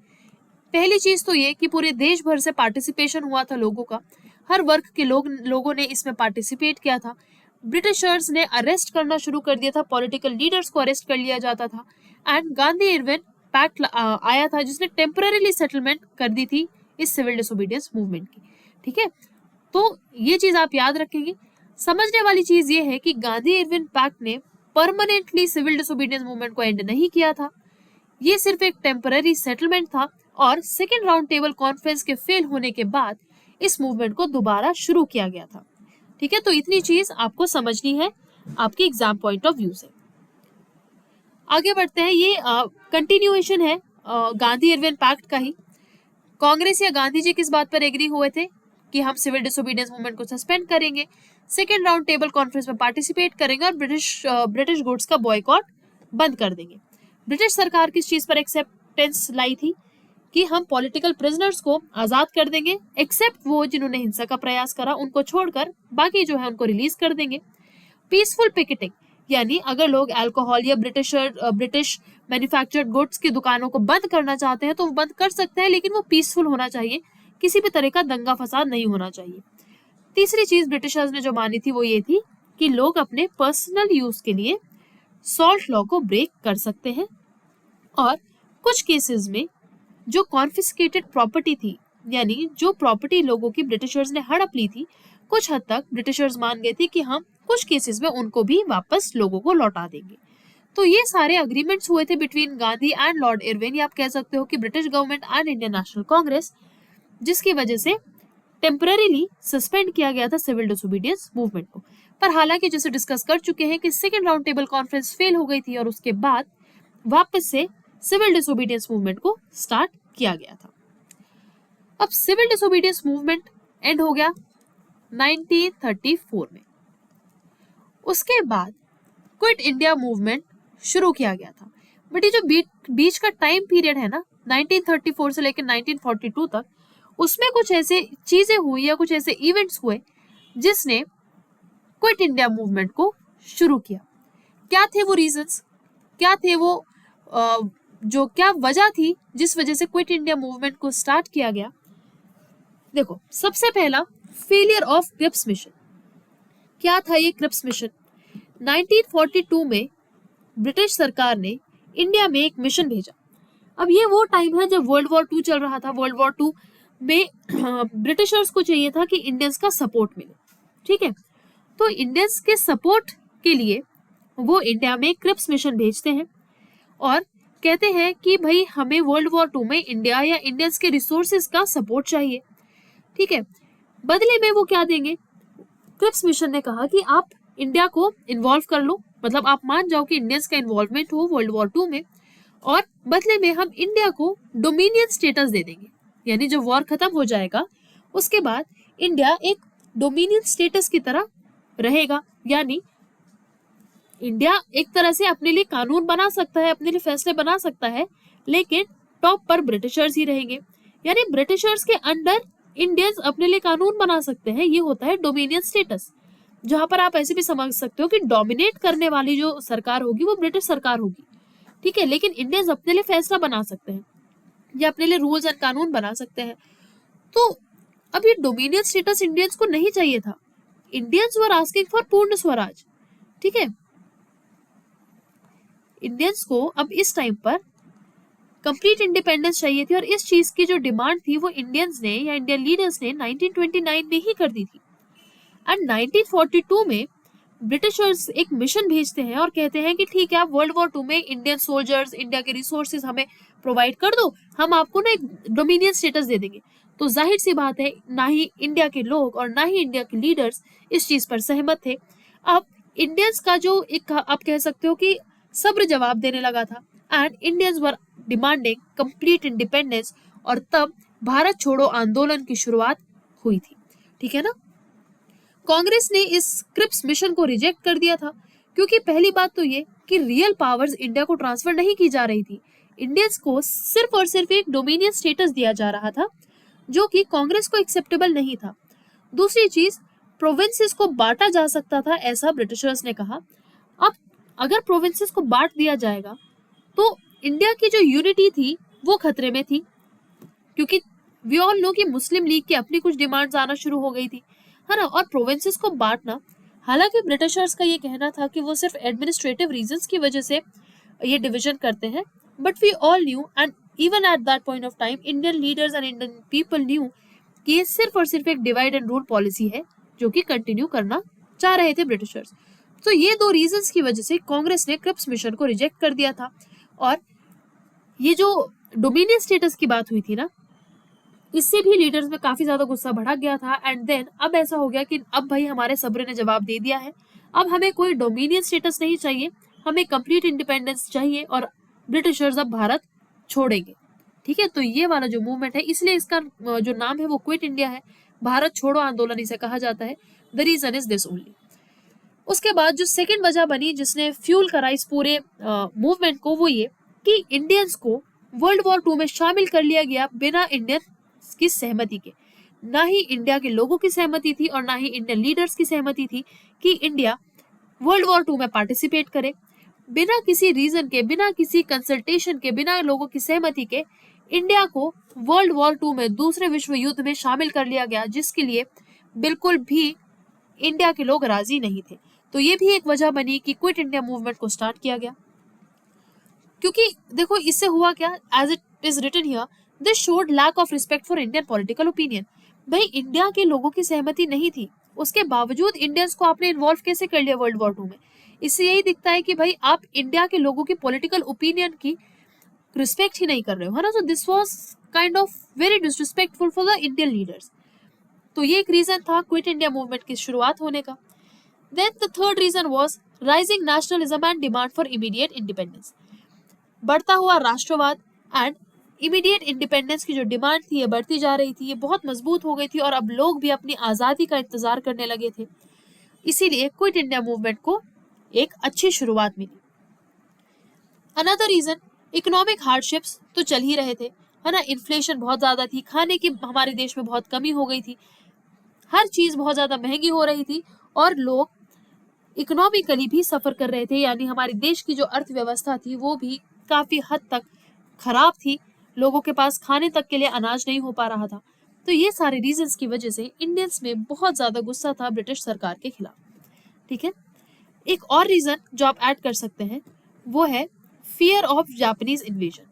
पहली चीज तो ये कि पूरे देश भर से पार्टिसिपेशन हुआ था लोगों का, हर वर्ग के लोगों ने इसमें पार्टिसिपेट किया था। ब्रिटिशर्स ने अरेस्ट करना शुरू कर दिया था, पॉलिटिकल लीडर्स को अरेस्ट कर लिया जाता था, एंड गांधी इरविन पैक्ट आया था जिसने टेम्पररीली सेटलमेंट कर दी थी इस सिविल डिसोबीडियंस मूवमेंट की, ठीक है। तो ये चीज आप याद रखेंगे। समझने वाली चीज ये है कि गांधी इरविन पैक्ट ने परमानेंटली सिविल डिसोबीडियंस मूवमेंट को एंड नहीं किया था, ये सिर्फ एक टेम्पररी सेटलमेंट था, और सेकेंड राउंड टेबल कॉन्फ्रेंस के फेल होने के बाद इस मूवमेंट को दोबारा शुरू किया गया था, ठीक है। तो इतनी चीज आपको समझनी है आपके एग्जाम पॉइंट ऑफ व्यू से। आगे बढ़ते हैं, ये कंटिन्यूएशन है गांधी इरविन पैक्ट का ही। कांग्रेस या गांधी जी किस बात पर एग्री हुए थे कि हम सिविल डिसोबीडियंस मूवमेंट को सस्पेंड करेंगे, सेकेंड राउंड टेबल कॉन्फ्रेंस में पार्टिसिपेट करेंगे और ब्रिटिश गुड्स का बॉयकॉट बंद कर देंगे। ब्रिटिश सरकार किस चीज पर एक्सेप्टेंस लाई थी कि हम पॉलिटिकल प्रिजनर्स को आजाद कर देंगे, एक्सेप्ट वो जिन्होंने हिंसा का प्रयास करा, उनको छोड़कर बाकी जो है उनको रिलीज कर देंगे। पीसफुल पिकेटिंग, यानी अगर लोग अल्कोहल या ब्रिटिश मैन्युफैक्चर्ड गुड्स की दुकानों को बंद करना चाहते हैं तो वो बंद कर सकते हैं, लेकिन वो पीसफुल होना चाहिए, किसी भी तरह का दंगा फसाद नहीं होना चाहिए। तीसरी चीज ब्रिटिशर्स ने जो मानी थी वो ये थी कि लोग अपने पर्सनल यूज के लिए सॉल्ट लॉ को ब्रेक कर सकते हैं, और कुछ केसेस में जो कॉन्फिस्केटेड प्रॉपर्टी थी, यानी जो प्रॉपर्टी लोगों की ब्रिटिशर्स ने हड़प ली थी, कुछ हद तक ब्रिटिशर्स मान गए थे कि हम कुछ केसेस में उनको भी वापस लोगों को लौटा देंगे। तो ये सारे अग्रीमेंट्स हुए थे between Gandhi and Lord Irwin, या आप कह सकते हो कि British government and Indian national Congress, जिसकी वजह से टेम्पररीली सस्पेंड किया गया था सिविल डिसोबीडियंस मूवमेंट को। पर हालांकि जैसे डिस्कस कर चुके हैं कि second round table conference fail हो गई थी और उसके बाद वापस से सिविल डिसोबीडियंस मूवमेंट को स्टार्ट किया गया था। अब सिविल डिसोबीडियंस मूवमेंट एंड हो गया 1934 में। उसके बाद क्विट इंडिया मूवमेंट शुरू किया गया था। बट ये जो बीच का टाइम पीरियड है ना, 1934 से लेकर 1942 तक, उसमें कुछ ऐसे चीजें हुई या कुछ ऐसे इवेंट्स हुए जिसने क्विट इंडिया मूवमेंट को शुरू किया। क्या थे वो रीजंस, क्या थे वो जो क्या वजह थी जिस वजह से क्विट इंडिया मूवमेंट को स्टार्ट किया गया? देखो, सबसे पहला फेलियर ऑफ क्रिप्स मिशन। क्या था ये क्रिप्स मिशन? 1942 में ब्रिटिश सरकार ने इंडिया में एक मिशन भेजा। अब ये वो टाइम है जब वर्ल्ड वॉर 2 चल रहा था। वर्ल्ड वॉर 2 में ब्रिटिशर्स को चाहिए था कि इंडियंस का सपोर्ट मिले, ठीक है। तो इंडियंस के सपोर्ट के लिए वो इंडिया में क्रिप्स मिशन भेजते हैं और कहते हैं कि भाई हमें वर्ल्ड वॉर 2 में इंडिया या इंडियंस के रिसोर्सेज का सपोर्ट चाहिए, ठीक है। बदले में वो क्या देंगे? क्रिप्स मिशन ने कहा कि आप इंडिया को इन्वॉल्व कर लो, मतलब आप मान जाओ कि इंडियंस का इन्वॉल्वमेंट हो वर्ल्ड वॉर 2 में, और बदले में हम इंडिया को डोमिनियन स्टेटस दे देंगे। यानी जब वॉर खत्म हो जाएगा उसके बाद इंडिया एक डोमिनियन स्टेटस की तरह रहेगा, यानी इंडिया एक तरह से अपने लिए कानून बना सकता है, अपने लिए फैसले बना सकता है, लेकिन टॉप पर ब्रिटिशर्स ही रहेंगे। यानी ब्रिटिशर्स के अंडर इंडियंस अपने लिए कानून बना सकते हैं, ये होता है डोमिनियन स्टेटस। जहां पर आप ऐसे भी समझ सकते हो कि डोमिनेट करने वाली जो सरकार होगी वो ब्रिटिश सरकार होगी, ठीक है, लेकिन इंडियंस अपने लिए फैसला बना सकते हैं या अपने लिए रूल्स एंड कानून बना सकते हैं। तो अब ये डोमिनियन स्टेटस इंडियंस को नहीं चाहिए था। इंडियंस वर आस्किंग फॉर पूर्ण स्वराज, ठीक है। इंडियंस को अब इस टाइम पर कंप्लीट इंडिपेंडेंस चाहिए थी और इस चीज की जो डिमांड थी वो इंडियंस ने या इंडियन लीडर्स ने 1929 में ही कर दी थी। एंड 1942 में ब्रिटिशर्स एक मिशन भेजते हैं और कहते हैं कि ठीक है, आप वर्ल्ड वॉर 2 में इंडियन सोल्जर्स, इंडिया के रिसोर्सेज हमें प्रोवाइड कर दो, हम आपको ना एक डोमिनियन स्टेटस दे देंगे। तो जाहिर सी बात है, ना ही इंडिया के लोग और ना ही इंडिया के लीडर्स इस चीज पर सहमत थे। अब इंडियंस का जो एक आप कह सकते हो कि सब्र जवाब देने लगा था, and Indians were demanding complete independence, और तब भारत छोड़ो आंदोलन की शुरुआत हुई थी। ठीक है ना। कांग्रेस ने इस क्रिप्स मिशन को रिजेक्ट कर दिया था, क्योंकि पहली बात तो ये कि रियल पावर्स इंडिया को ट्रांसफर नहीं की जा रही थी। इंडियंस को सिर्फ और सिर्फ एक डोमिनियन स्टेटस दिया जा रहा था, जो कि कांग्रेस को एक्सेप्टेबल नहीं था। दूसरी चीज, प्रोविंसेस को बांटा जा सकता था, ऐसा ब्रिटिशर्स ने कहा। अब अगर प्रोविंसेस को बांट दिया जाएगा तो इंडिया की जो यूनिटी थी वो खतरे में थी, क्योंकि वी ऑल नो कि मुस्लिम लीग की अपनी कुछ डिमांड्स आना शुरू हो गई थी, है ना। और प्रोविंसेस को बांटना, हालांकि ब्रिटिशर्स का ये कहना था कि वो सिर्फ एडमिनिस्ट्रेटिव रीजंस की वजह से ये डिवीजन करते हैं, but we all knew and even at that point of time Indian leaders and Indian people knew कि ये सिर्फ और सिर्फ एक डिवाइड एंड रूल पॉलिसी है जो कि कंटिन्यू करना चाह रहे थे ब्रिटिशर्स। तो ये दो रीजंस की वजह से कांग्रेस ने क्रिप्स मिशन को रिजेक्ट कर दिया था। और ये जो डोमिनियन स्टेटस की बात हुई थी ना, इससे भी लीडर्स में काफी ज्यादा गुस्सा भड़क गया था। एंड देन अब ऐसा हो गया कि अब भाई हमारे सब्र ने जवाब दे दिया है, अब हमें कोई डोमिनियन स्टेटस नहीं चाहिए, हमें कंप्लीट इंडिपेंडेंस चाहिए और ब्रिटिशर्स अब भारत छोड़ेंगे। ठीक है, तो ये वाला जो मूवमेंट है, इसलिए इसका जो नाम है वो क्विट इंडिया है, भारत छोड़ो आंदोलन इसे कहा जाता है। The reason is this only. उसके बाद जो सेकेंड वजह बनी जिसने फ्यूल करा इस पूरे मूवमेंट को, वो ये कि इंडियंस को वर्ल्ड वॉर 2 में शामिल कर लिया गया बिना इंडियन की सहमति के। ना ही इंडिया के लोगों की सहमति थी और ना ही इंडियन लीडर्स की सहमति थी कि इंडिया वर्ल्ड वॉर 2 में पार्टिसिपेट करे। बिना किसी रीजन के, बिना किसी कंसल्टेशन के, बिना लोगों की सहमति के इंडिया को वर्ल्ड वॉर 2 में, दूसरे विश्व युद्ध में शामिल कर लिया गया, जिसके लिए बिल्कुल भी इंडिया के लोग राजी नहीं थे। तो ये भी एक वजह बनी कि क्विट इंडिया मूवमेंट को स्टार्ट किया गया। क्योंकि देखो इससे हुआ क्या, as it is written here, this showed lack of respect for Indian political opinion. भाई इंडिया के लोगों की सहमति नहीं थी, उसके बावजूद इंडियंस को आपने इन्वॉल्व कैसे कर लिया वर्ल्ड वॉर 2 में। इससे यही दिखता है कि भाई आप इंडिया के लोगों की पॉलिटिकल ओपिनियन की रिस्पेक्ट ही नहीं कर रहे हो, है ना। So this was kind of very disrespectful for the Indian leaders. तो ये एक रीजन था क्विट इंडिया मूवमेंट की शुरुआत होने का। Then the third reason was rising nationalism and demand for immediate independence. बढ़ता हुआ राष्ट्रवाद एंड इमीडिएट इंडिपेंडेंस की जो डिमांड थी ये बढ़ती जा रही थी, ये बहुत मजबूत हो गई थी और अब लोग भी अपनी आज़ादी का इंतजार करने लगे थे। इसीलिए क्विट इंडिया मूवमेंट को एक अच्छी शुरुआत मिली। अनदर रीजन, इकोनॉमिक हार्डशिप्स तो चल ही रहे थे, है ना। इन्फ्लेशन बहुत ज्यादा थी, खाने की हमारे देश में बहुत कमी हो गई थी, हर चीज बहुत ज्यादा महंगी हो रही थी और लोग इकोनॉमिकली भी सफर कर रहे थे, यानी हमारे देश की जो अर्थव्यवस्था थी वो भी काफी हद तक खराब थी, लोगों के पास खाने तक के लिए अनाज नहीं हो पा रहा था। तो ये सारे रीजंस की वजह से इंडियंस में बहुत ज्यादा गुस्सा था ब्रिटिश सरकार के खिलाफ। ठीक है, एक और रीजन जो आप ऐड कर सकते हैं वो है fear of Japanese invasion.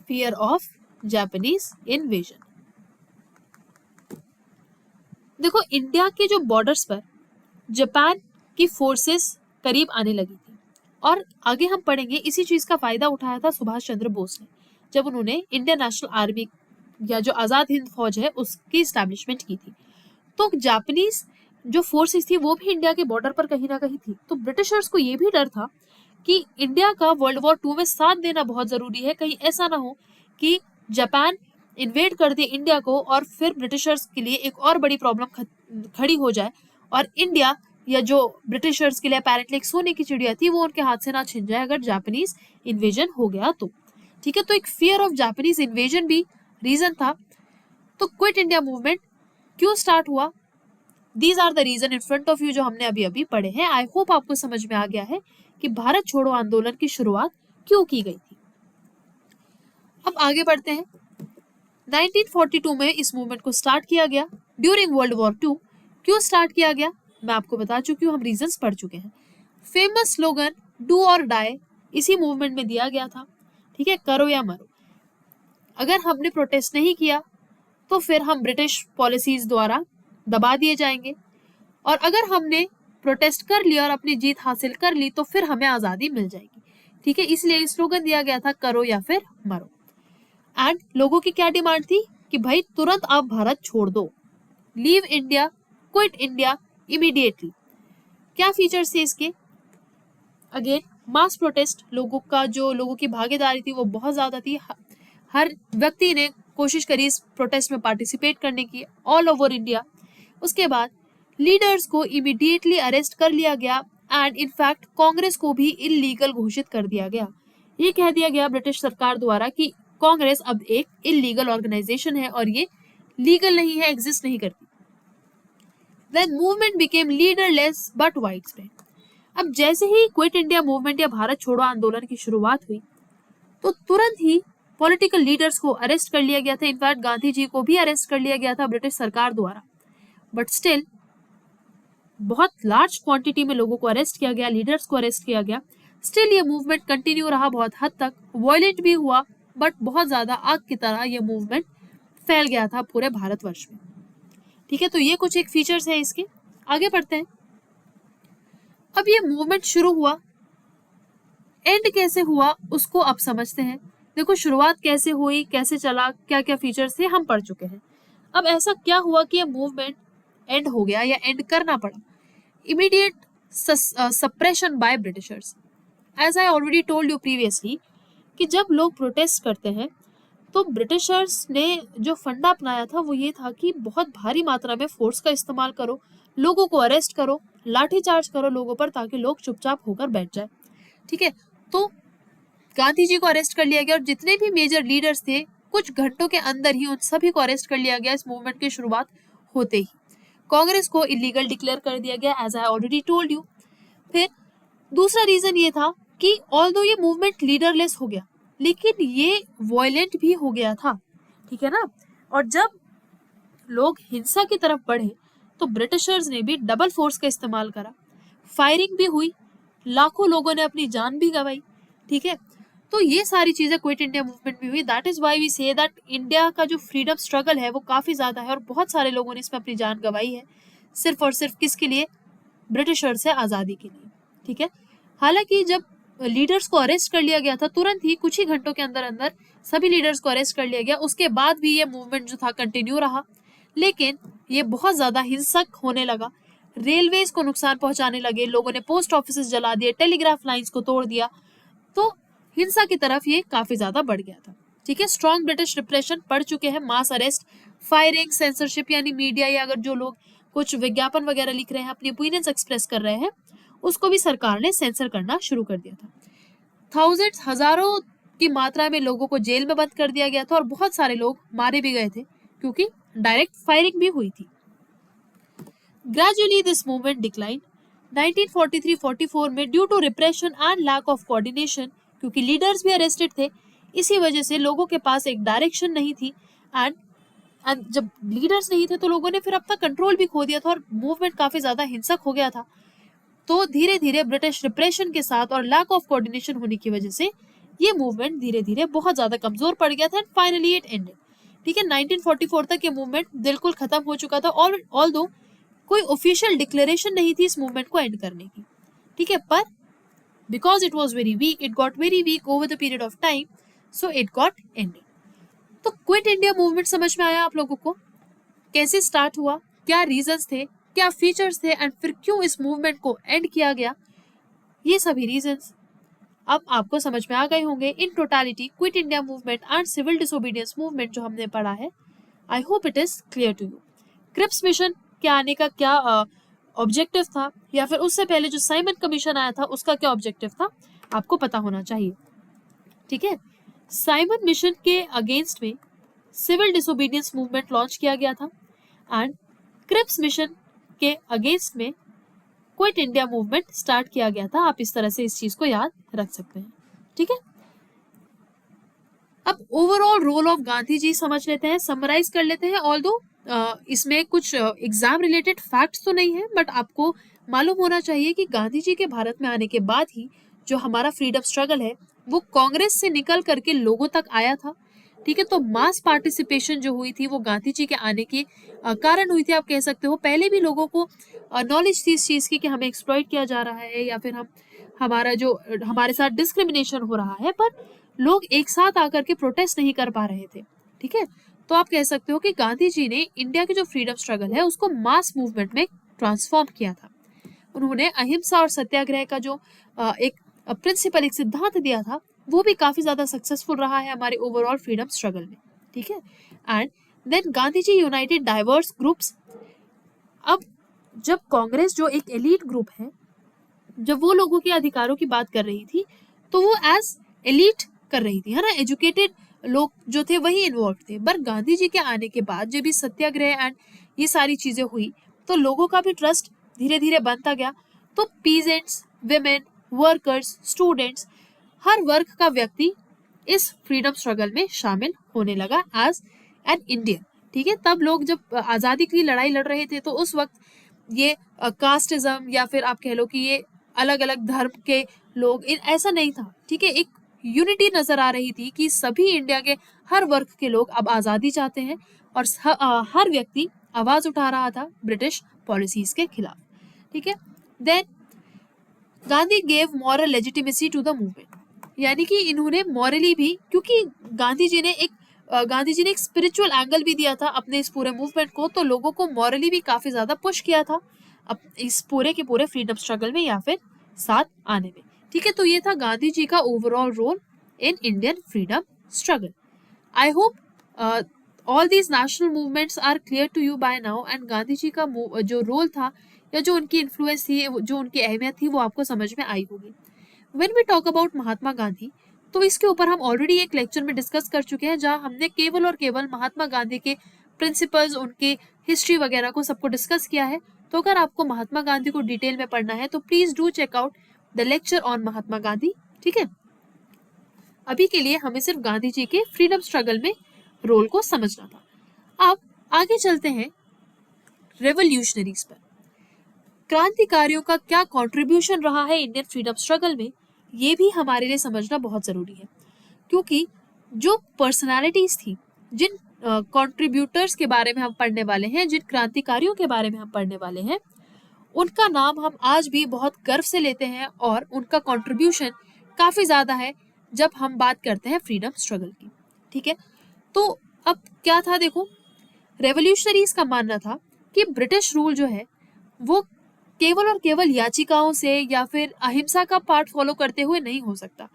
Fear of Japanese invasion. देखो इंडिया के जो बॉर्डर्स पर जापान की फोर्सेस करीब आने लगी थी और आगे हम पढ़ेंगे इसी चीज का फायदा उठाया था सुभाष चंद्र बोस ने, जब उन्होंने इंडियन नेशनल आर्मी या जो आजाद हिंद फौज है उसकी इस्टेब्लिशमेंट की थी। तो जापानीज जो फोर्सेस थी वो भी इंडिया के बॉर्डर पर कहीं ना कहीं थी। तो ब्रिटिशर्स को ये भी डर था कि इंडिया का वर्ल्ड वॉर 2 में साथ देना बहुत जरूरी है, कहीं ऐसा ना हो कि जापान इन्वेड कर दे इंडिया को और फिर ब्रिटिशर्स के लिए एक और बड़ी प्रॉब्लम खड़ी हो जाए और इंडिया या जो ब्रिटिशर्स के लिए अपेरेंटली एक सोने की चिड़िया थी वो उनके हाथ से ना छिन जाए अगर जापानीज इन्वेजन हो गया तो। ठीक है, तो एक फियर ऑफ जापानीज इन्वेजन भी रीजन था। तो क्विट इंडिया मूवमेंट क्यों स्टार्ट हुआ, these are the reason in front of you जो हमने अभी अभी पढ़े हैं। आई होप आपको समझ में आ गया है कि भारत छोड़ो आंदोलन की शुरुआत क्यों की गई थी। अब आगे बढ़ते हैं। 1942 में इस मूवमेंट को स्टार्ट किया गया ड्यूरिंग वर्ल्ड वॉर 2 क्यों स्टार्ट किया गया मैं आपको बता चुकी हूँ, हम रीजंस पढ़ चुके हैं। फेमस स्लोगन डू और डाई इसी मूवमेंट में दिया गया था, ठीक है, करो या मरो। अगर हमने प्रोटेस्ट नहीं किया तो फिर हम ब्रिटिश पॉलिसीज द्वारा दबा दिए जाएंगे, और अगर हमने प्रोटेस्ट कर लिया और अपनी जीत हासिल कर ली तो फिर हमें आज़ादी मिल जाएगी, ठीक है। इसलिए स्लोगन दिया गया था करो या फिर मरो। एंड लोगों की क्या डिमांड थी कि भाई तुरंत आप भारत छोड़ दो, leave India, quit India immediately. क्या फीचर्स थे इसके? अगेन मास प्रोटेस्ट, लोगों की भागीदारी थी वो बहुत ज्यादा थी। हर व्यक्ति ने कोशिश करी इस प्रोटेस्ट में पार्टिसिपेट करने की ऑल ओवर इंडिया। उसके बाद लीडर्स को इमीडिएटली अरेस्ट कर लिया गया एंड इनफैक्ट कांग्रेस को भी इलीगल घोषित कर दिया गया। ये कह दिया गया ब्रिटिश सरकार द्वारा कि कांग्रेस अब एक इलीगल ऑर्गेनाइजेशन है और ये लीगल नहीं है, एग्जिस्ट नहीं करती। Then movement became leaderless but widespread. अब जैसे ही क्विट इंडिया मूवमेंट या भारत छोड़ो आंदोलन की शुरुआत हुई तो तुरंत ही पॉलिटिकल लीडर्स को अरेस्ट कर लिया गया था। इनफैक्ट गांधी जी को भी अरेस्ट कर लिया गया था ब्रिटिश सरकार द्वारा। बट स्टिल बहुत लार्ज क्वांटिटी में लोगों को अरेस्ट किया गया, लीडर्स को अरेस्ट किया गया। स्टिल ये मूवमेंट कंटिन्यू रहा, बहुत हद तक वायलेंट भी हुआ, बट बहुत ज्यादा आग की तरह ये मूवमेंट फैल गया था पूरे भारतवर्ष में, ठीक है। तो ये कुछ एक फीचर्स है इसके। आगे बढ़ते हैं। अब ये मूवमेंट शुरू हुआ, एंड कैसे हुआ उसको अब समझते हैं। देखो शुरुआत कैसे हुई, कैसे चला, क्या क्या फीचर्स थे हम पढ़ चुके हैं। अब ऐसा क्या हुआ कि ये मूवमेंट एंड हो गया या एंड करना पड़ा? Immediate suppression by Britishers. As I already told you previously कि जब लोग प्रोटेस्ट करते हैं तो ब्रिटिशर्स ने जो फंडा अपनाया था वो ये था कि बहुत भारी मात्रा में फोर्स का इस्तेमाल करो, लोगों को अरेस्ट करो, लाठीचार्ज करो लोगों पर ताकि लोग चुपचाप होकर बैठ जाए, ठीक है। तो गांधी जी को अरेस्ट कर लिया गया और जितने भी मेजर लीडर्स थे कुछ घंटों के अंदर ही उन सभी को अरेस्ट कर लिया गया इस मूवमेंट की शुरुआत होते ही। कांग्रेस को इलीगल डिक्लेयर कर दिया गया, as I already told you. फिर दूसरा रीजन ये था कि ऑल्दो ये मूवमेंट लीडरलेस हो गया लेकिन ये वायलेंट भी हो गया था, ठीक है ना। और जब लोग हिंसा की तरफ बढ़े तो ब्रिटिशर्स ने भी डबल फोर्स का इस्तेमाल करा, फायरिंग भी हुई, लाखों लोगों ने अपनी जान भी गंवाई, ठीक है। तो ये सारी चीजें क्विट इंडिया मूवमेंट में हुई। That is why we say that India का जो फ्रीडम स्ट्रगल है वो काफी ज्यादा है और बहुत सारे लोगों ने इसमें अपनी जान गंवाई है, सिर्फ और सिर्फ किसके लिए? ब्रिटिशर्स से आजादी के लिए, ठीक है। हालांकि जब लीडर्स को अरेस्ट कर लिया गया था तुरंत ही कुछ ही घंटों के अंदर अंदर सभी लीडर्स को अरेस्ट कर लिया गया, उसके बाद भी ये मूवमेंट जो था कंटिन्यू रहा, लेकिन ये बहुत ज्यादा हिंसक होने लगा। रेलवेज को नुकसान पहुंचाने लगे, लोगों ने पोस्ट ऑफिस जला दिए, टेलीग्राफ लाइंस को तोड़ दिया, तो हिंसा की तरफ ये काफी ज्यादा बढ़ गया था, ठीक है। स्ट्रॉन्ग ब्रिटिश रिप्रेशन पढ़ चुके हैं, मास अरेस्ट, फायरिंग, सेंसरशिप यानी मीडिया या अगर जो लोग कुछ विज्ञापन वगैरह लिख रहे हैं, अपनी ओपिनियंस एक्सप्रेस कर रहे हैं, उसको भी सरकार ने सेंसर करना शुरू कर दिया था। थाउजेंड्स, हजारों की मात्रा में लोगों को जेल में बंद कर दिया गया था और बहुत सारे लोग मारे भी गए थे क्योंकि डायरेक्ट फायरिंग भी हुई थी। ग्रेजुअली दिस मूवमेंट डिक्लाइन 1943-44 में due to repression and lack of coordination, क्योंकि लीडर्स भी अरेस्टेड थे, इसी वजह से लोगों के पास एक डायरेक्शन नहीं थी एंड जब लीडर्स नहीं थे तो लोगों ने फिर अपना कंट्रोल भी खो दिया था और मूवमेंट काफी ज्यादा हिंसक हो गया था। तो धीरे धीरे ब्रिटिश रिप्रेशन के साथ और लैक ऑफ कोऑर्डिनेशन होने की वजह से ये मूवमेंट धीरे धीरे बहुत ज्यादा कमजोर पड़ गया था एंड फाइनली इट एंडेड, ठीक है। 1944 तक ये मूवमेंट बिल्कुल खत्म हो चुका था और ऑल्दो कोई ऑफिशियल डिक्लेरेशन नहीं थी इस मूवमेंट को एंड करने की, ठीक है, पर because it was very weak, it got very weak over the period of time, so it got ended. तो क्विट इंडिया मूवमेंट समझ में आया आप लोगों को? कैसे स्टार्ट हुआ, क्या रीजंस थे, क्या फीचर्स थे एंड फिर क्यों इस मूवमेंट को एंड किया गया, ये सभी रीजंस अब आपको समझ में आ गए होंगे। In totality quit India movement and civil disobedience movement जो हमने पढ़ा है, I hope it is clear to you. Cripps mission के आने का क्या ऑब्जेक्टिव था या फिर उससे पहले जो साइमन कमीशन आया था उसका क्या ऑब्जेक्टिव था, आपको पता होना चाहिए, ठीक है। साइमन मिशन के अगेंस्ट में सिविल डिसोबीडियंस मूवमेंट लॉन्च किया गया था एंड क्रिप्स मिशन के अगेंस्ट में क्विट इंडिया मूवमेंट स्टार्ट किया गया था। आप इस तरह से इस चीज को याद रख सकते हैं, ठीक है। अब overall role of Gandhi ji समझ लेते हैं, समराइज कर लेते हैं। ऑल्दो इसमें कुछ एग्जाम रिलेटेड फैक्ट्स तो नहीं है, बट आपको मालूम होना चाहिए कि गांधी जी के भारत में आने के बाद ही जो हमारा फ्रीडम स्ट्रगल है वो कांग्रेस से निकल करके लोगों तक आया था। ठीक है, तो मास पार्टिसिपेशन जो हुई थी वो गांधी जी के आने के कारण हुई थी, आप कह सकते हो। पहले भी लोगों को नॉलेज थी इस चीज की कि हमें एक्सप्लॉइट किया जा रहा है या फिर हमारा जो हमारे साथ डिस्क्रिमिनेशन हो रहा है, पर लोग एक साथ आकर के प्रोटेस्ट नहीं कर पा रहे थे। ठीक है, तो आप कह सकते हो कि गांधी जी ने इंडिया के जो फ्रीडम स्ट्रगल है उसको मास मूवमेंट में ट्रांसफॉर्म किया था। उन्होंने अहिंसा और सत्याग्रह का जो एक प्रिंसिपल, एक सिद्धांत दिया था, वो भी काफी ज्यादा सक्सेसफुल रहा है हमारे ओवरऑल फ्रीडम स्ट्रगल में। ठीक है, and then Gandhi ji united diverse groups. अब जब कांग्रेस जो एक एलीट ग्रुप है, जब वो लोगों के अधिकारों की बात कर रही थी तो वो एज एलीट कर रही थी, है ना, एजुकेटेड लोग जो थे वही इन्वॉल्व थे। पर गांधी जी के आने के बाद जब भी सत्याग्रह एंड ये सारी चीजें हुई तो लोगों का भी ट्रस्ट धीरे धीरे बनता गया। तो पीजेंट्स, विमेन, वर्कर्स, स्टूडेंट्स, हर वर्ग का व्यक्ति इस फ्रीडम स्ट्रगल में शामिल होने लगा एज एन इंडियन। ठीक है, तब लोग जब आजादी के लिए लड़ाई लड़ रहे थे तो उस वक्त ये कास्टिज्म या फिर आप कह लो कि ये अलग अलग धर्म के लोग, ऐसा नहीं था। ठीक है, एक यूनिटी नजर आ रही थी कि सभी इंडिया के हर वर्ग के लोग अब आजादी चाहते हैं और हर व्यक्ति आवाज उठा रहा था ब्रिटिश पॉलिसीज के खिलाफ। ठीक है, then Gandhi gave moral legitimacy to the movement, यानी कि इन्होंने मॉरली भी, क्योंकि गांधी जी ने एक स्पिरिचुअल एंगल भी दिया था अपने इस पूरे मूवमेंट को, तो लोगों को मॉरली भी काफी ज्यादा पुश किया था अब इस पूरे के पूरे फ्रीडम स्ट्रगल में या फिर साथ आने में। ठीक है, तो ये था गांधी जी का overall role in Indian freedom struggle. I hope all these national movements are clear to you by now, and Gandhi ji का जो रोल था या जो उनकी इन्फ्लुएंस थी, जो उनकी अहमियत थी, वो आपको समझ में आई होगी। When we talk about Mahatma Gandhi, तो इसके ऊपर हम ऑलरेडी एक लेक्चर में डिस्कस कर चुके हैं जहां हमने केवल और केवल महात्मा गांधी के प्रिंसिपल्स, उनके हिस्ट्री वगैरह को सबको डिस्कस किया है। तो अगर आपको महात्मा गांधी को डिटेल में पढ़ना है तो please do check out the lecture on Mahatma Gandhi. ठीक है, अभी के लिए हमें सिर्फ गांधी जी के फ्रीडम स्ट्रगल में रोल को समझना था। अब आगे चलते हैं रेवोल्यूशनरीज पर। क्रांतिकारियों का क्या कंट्रीब्यूशन रहा है इंडियन फ्रीडम स्ट्रगल में, ये भी हमारे लिए समझना बहुत जरूरी है, क्योंकि जो पर्सनालिटीज थी, जिन कंट्रीब्यूटर्स के बारे में हम पढ़ने वाले हैं, जिन क्रांतिकारियों के बारे में हम पढ़ने वाले हैं, उनका नाम हम आज भी बहुत गर्व से लेते हैं और उनका कंट्रीब्यूशन काफी ज्यादा है जब हम बात करते हैं फ्रीडम स्ट्रगल की। ठीक है, तो अब क्या था, देखो, रेवोल्यूशनरीज का मानना था कि ब्रिटिश रूल जो है वो केवल और केवल याचिकाओं से या फिर अहिंसा का पार्ट फॉलो करते हुए नहीं हो सकता।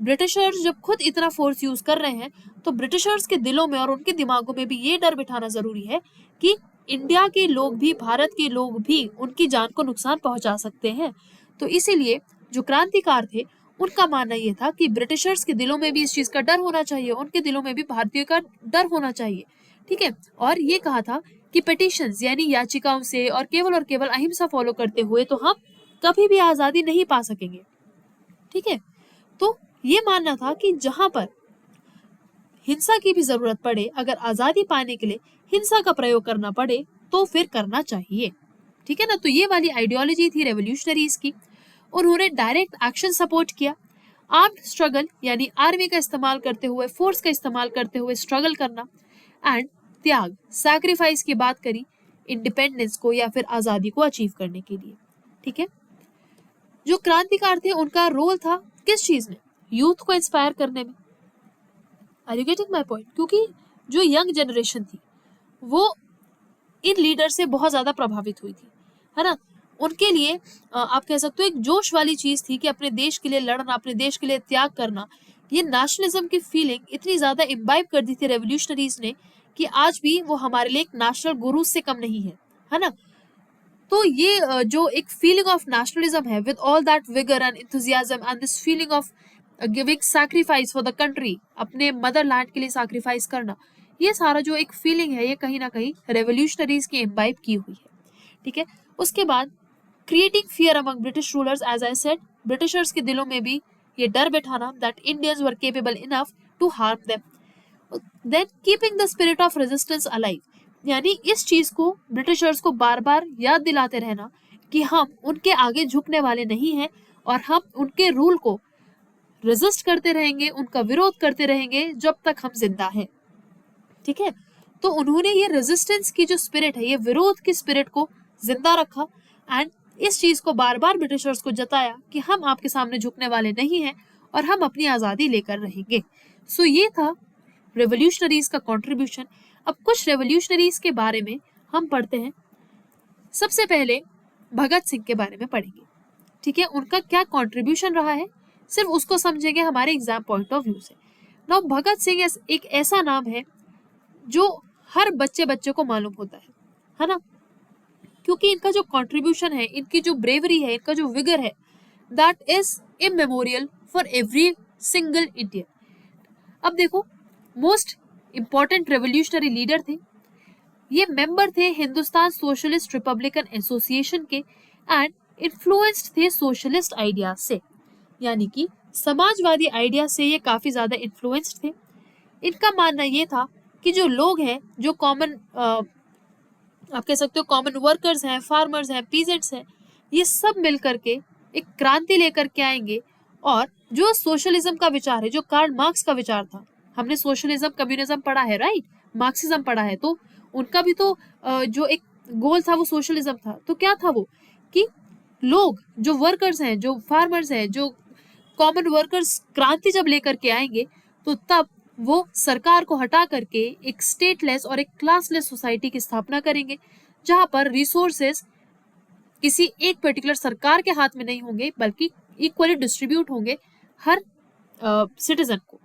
ब्रिटिशर्स जब खुद इतना फोर्स यूज कर रहे हैं तो ब्रिटिशर्स के दिलों में और उनके दिमागों में भी ये डर बिठाना जरूरी है कि इंडिया के लोग भी, भारत के लोग भी उनकी जान को नुकसान पहुंचा सकते हैं। तो इसीलिए जो क्रांतिकार थे उनका मानना यह था कि ब्रिटिशर्स के दिलों में भी इस चीज का डर होना चाहिए, उनके दिलों में भी भारतीयों का डर होना चाहिए। ठीक है, और ये कहा था कि पिटिशंस यानी याचिकाओं से और केवल अहिंसा फॉलो करते हुए तो हम कभी भी आजादी नहीं पा सकेंगे। ठीक है, तो ये मानना था कि जहां पर हिंसा की भी जरूरत पड़े, अगर आजादी पाने के लिए हिंसा का प्रयोग करना पड़े तो फिर करना चाहिए। ठीक है ना, तो ये वाली आइडियोलॉजी थी रेवोल्यूशनरीज की। उन्होंने डायरेक्ट एक्शन सपोर्ट किया, आर्म्ड स्ट्रगल यानी आर्मी का इस्तेमाल करते हुए, फोर्स का इस्तेमाल करते हुए स्ट्रगल करना, एंड त्याग, सैक्रिफाइस की बात करी इंडिपेंडेंस को या फिर आजादी को अचीव करने के लिए। ठीक है, जो क्रांतिकार थे उनका रोल था किस चीज में, यूथ को इंस्पायर करने में। Are you getting my point? क्योंकि जो यंग जनरेशन थी वो इन लीडर से बहुत ज्यादा प्रभावित हुई थी, है ना। उनके लिए आप कह सकते हो एक जोश वाली चीज थी कि अपने देश के लिए लड़ना, अपने देश के लिए त्याग करना। ये नेशनलिज्म की फीलिंग इतनी ज्यादा इम्बाइब कर दी थी रेवोल्यूशनरीज ने कि आज भी वो हमारे लिए एक नेशनल गुरु से कम नहीं है ना। तो ये जो एक फीलिंग ऑफ नेशनलिज्म है with all that vigour and enthusiasm and this feeling of giving sacrifice for the country, अपने मदरलैंड के लिए सैक्रिफाइस करना, ये सारा जो एक फीलिंग है ये कहीं ना कहीं रेवोल्यूशनरीज की इम्बाइब की हुई है। ठीक है, उसके बाद creating fear among British rulers, as I said, Britishers के दिलों में भी ये डर बैठाना that Indians were capable enough to harm them. Then keeping the spirit of resistance alive, यानी इस चीज को ब्रिटिशर्स को बार बार याद दिलाते रहना कि हम उनके आगे झुकने वाले नहीं हैं और हम उनके रूल को रेजिस्ट करते रहेंगे, उनका विरोध करते रहेंगे जब तक हम जिंदा हैं। ठीक है, तो उन्होंने ये रेजिस्टेंस की जो स्पिरिट है, ये विरोध की स्पिरिट को जिंदा रखा एंड इस चीज को बार बार ब्रिटिशर्स को जताया कि हम आपके सामने झुकने वाले नहीं हैं और हम अपनी आजादी लेकर रहेंगे। सो ये था रेवोल्यूशनरीज का कंट्रीब्यूशन। अब कुछ रेवोल्यूशनरीज के बारे में हम पढ़ते हैं। सबसे पहले भगत सिंह के बारे में पढ़ेंगे। ठीक है, उनका क्या कंट्रीब्यूशन रहा है सिर्फ उसको समझेंगे हमारे एग्जाम पॉइंट ऑफ व्यू से। नाउ भगत सिंह एक ऐसा नाम है जो हर बच्चे को मालूम होता है ना, क्योंकि इनका जो कंट्रीब्यूशन है, इनकी जो ब्रेवरी है, इनका जो विगर है, that is immemorial for every single Indian. अब देखो, मोस्ट इंपॉर्टेंट रेवोल्यूशनरी लीडर थे, ये मेंबर थे हिंदुस्तान सोशलिस्ट रिपब्लिकन एसोसिएशन के एंड इन्फ्लुएंस्ड थे सोशलिस्ट आइडियाज से, यानी कि समाजवादी आइडिया से ये काफी ज्यादा इन्फ्लुएंस्ड थे। इनका मानना ये था कि जो लोग हैं, जो कॉमन आप कह सकते हो कॉमन वर्कर्स हैं, फार्मर्स हैं, पीजेंट्स हैं, ये सब मिलकर के एक क्रांति लेकर के आएंगे और जो सोशलिज्म का विचार है, जो कार्ल मार्क्स का विचार था, हमने सोशलिज्म कम्युनिज्म पढ़ा है, राइट, मार्क्सिज्म पढ़ा है, तो उनका भी तो जो एक गोल था वो सोशलिज्म था। तो क्या था वो कि लोग, जो वर्कर्स हैं, जो फार्मर्स हैं, जो कॉमन वर्कर्स क्रांति जब लेकर के आएंगे तो तब वो सरकार को हटा करके एक स्टेटलेस और एक क्लासलेस सोसाइटी की स्थापना करेंगे, जहां पर रिसोर्सेस किसी एक पर्टिकुलर सरकार के हाथ में नहीं होंगे बल्कि इक्वली डिस्ट्रीब्यूट होंगे हर सिटीजन को।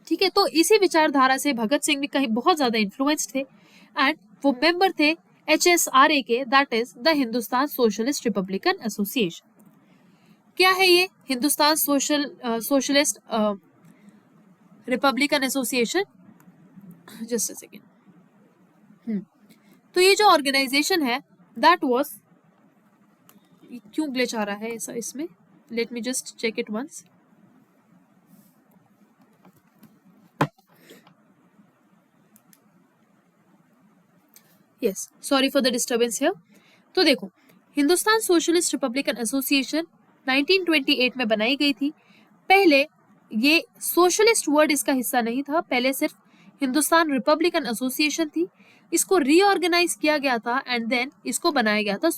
ठीक है, तो इसी विचारधारा से भगत सिंह भी कहीं बहुत ज्यादा इन्फ्लुएंस्ड थे एंड वो मेंबर थे HSRA के, that is the Hindustan Socialist Republican Association. क्या है ये Hindustan Socialist Republican Association? Just a second. तो ये जो ऑर्गेनाइजेशन है, दैट वाज, क्यों ग्लिच आ रहा है ऐसा इसमें, let me just check it once. Yes, sorry for the disturbance here. तो देखो, हिंदुस्तान सोशलिस्ट रिपब्लिकन एसोसिएशन 1928 में बनाई गई थी। पहले ये सोशलिस्ट वर्ड इसका हिस्सा नहीं था, पहले सिर्फ हिंदुस्तान रिपब्लिकन एसोसिएशन थी। इसको रीऑर्गेनाइज किया गया था एंड देन इसको बनाया गया था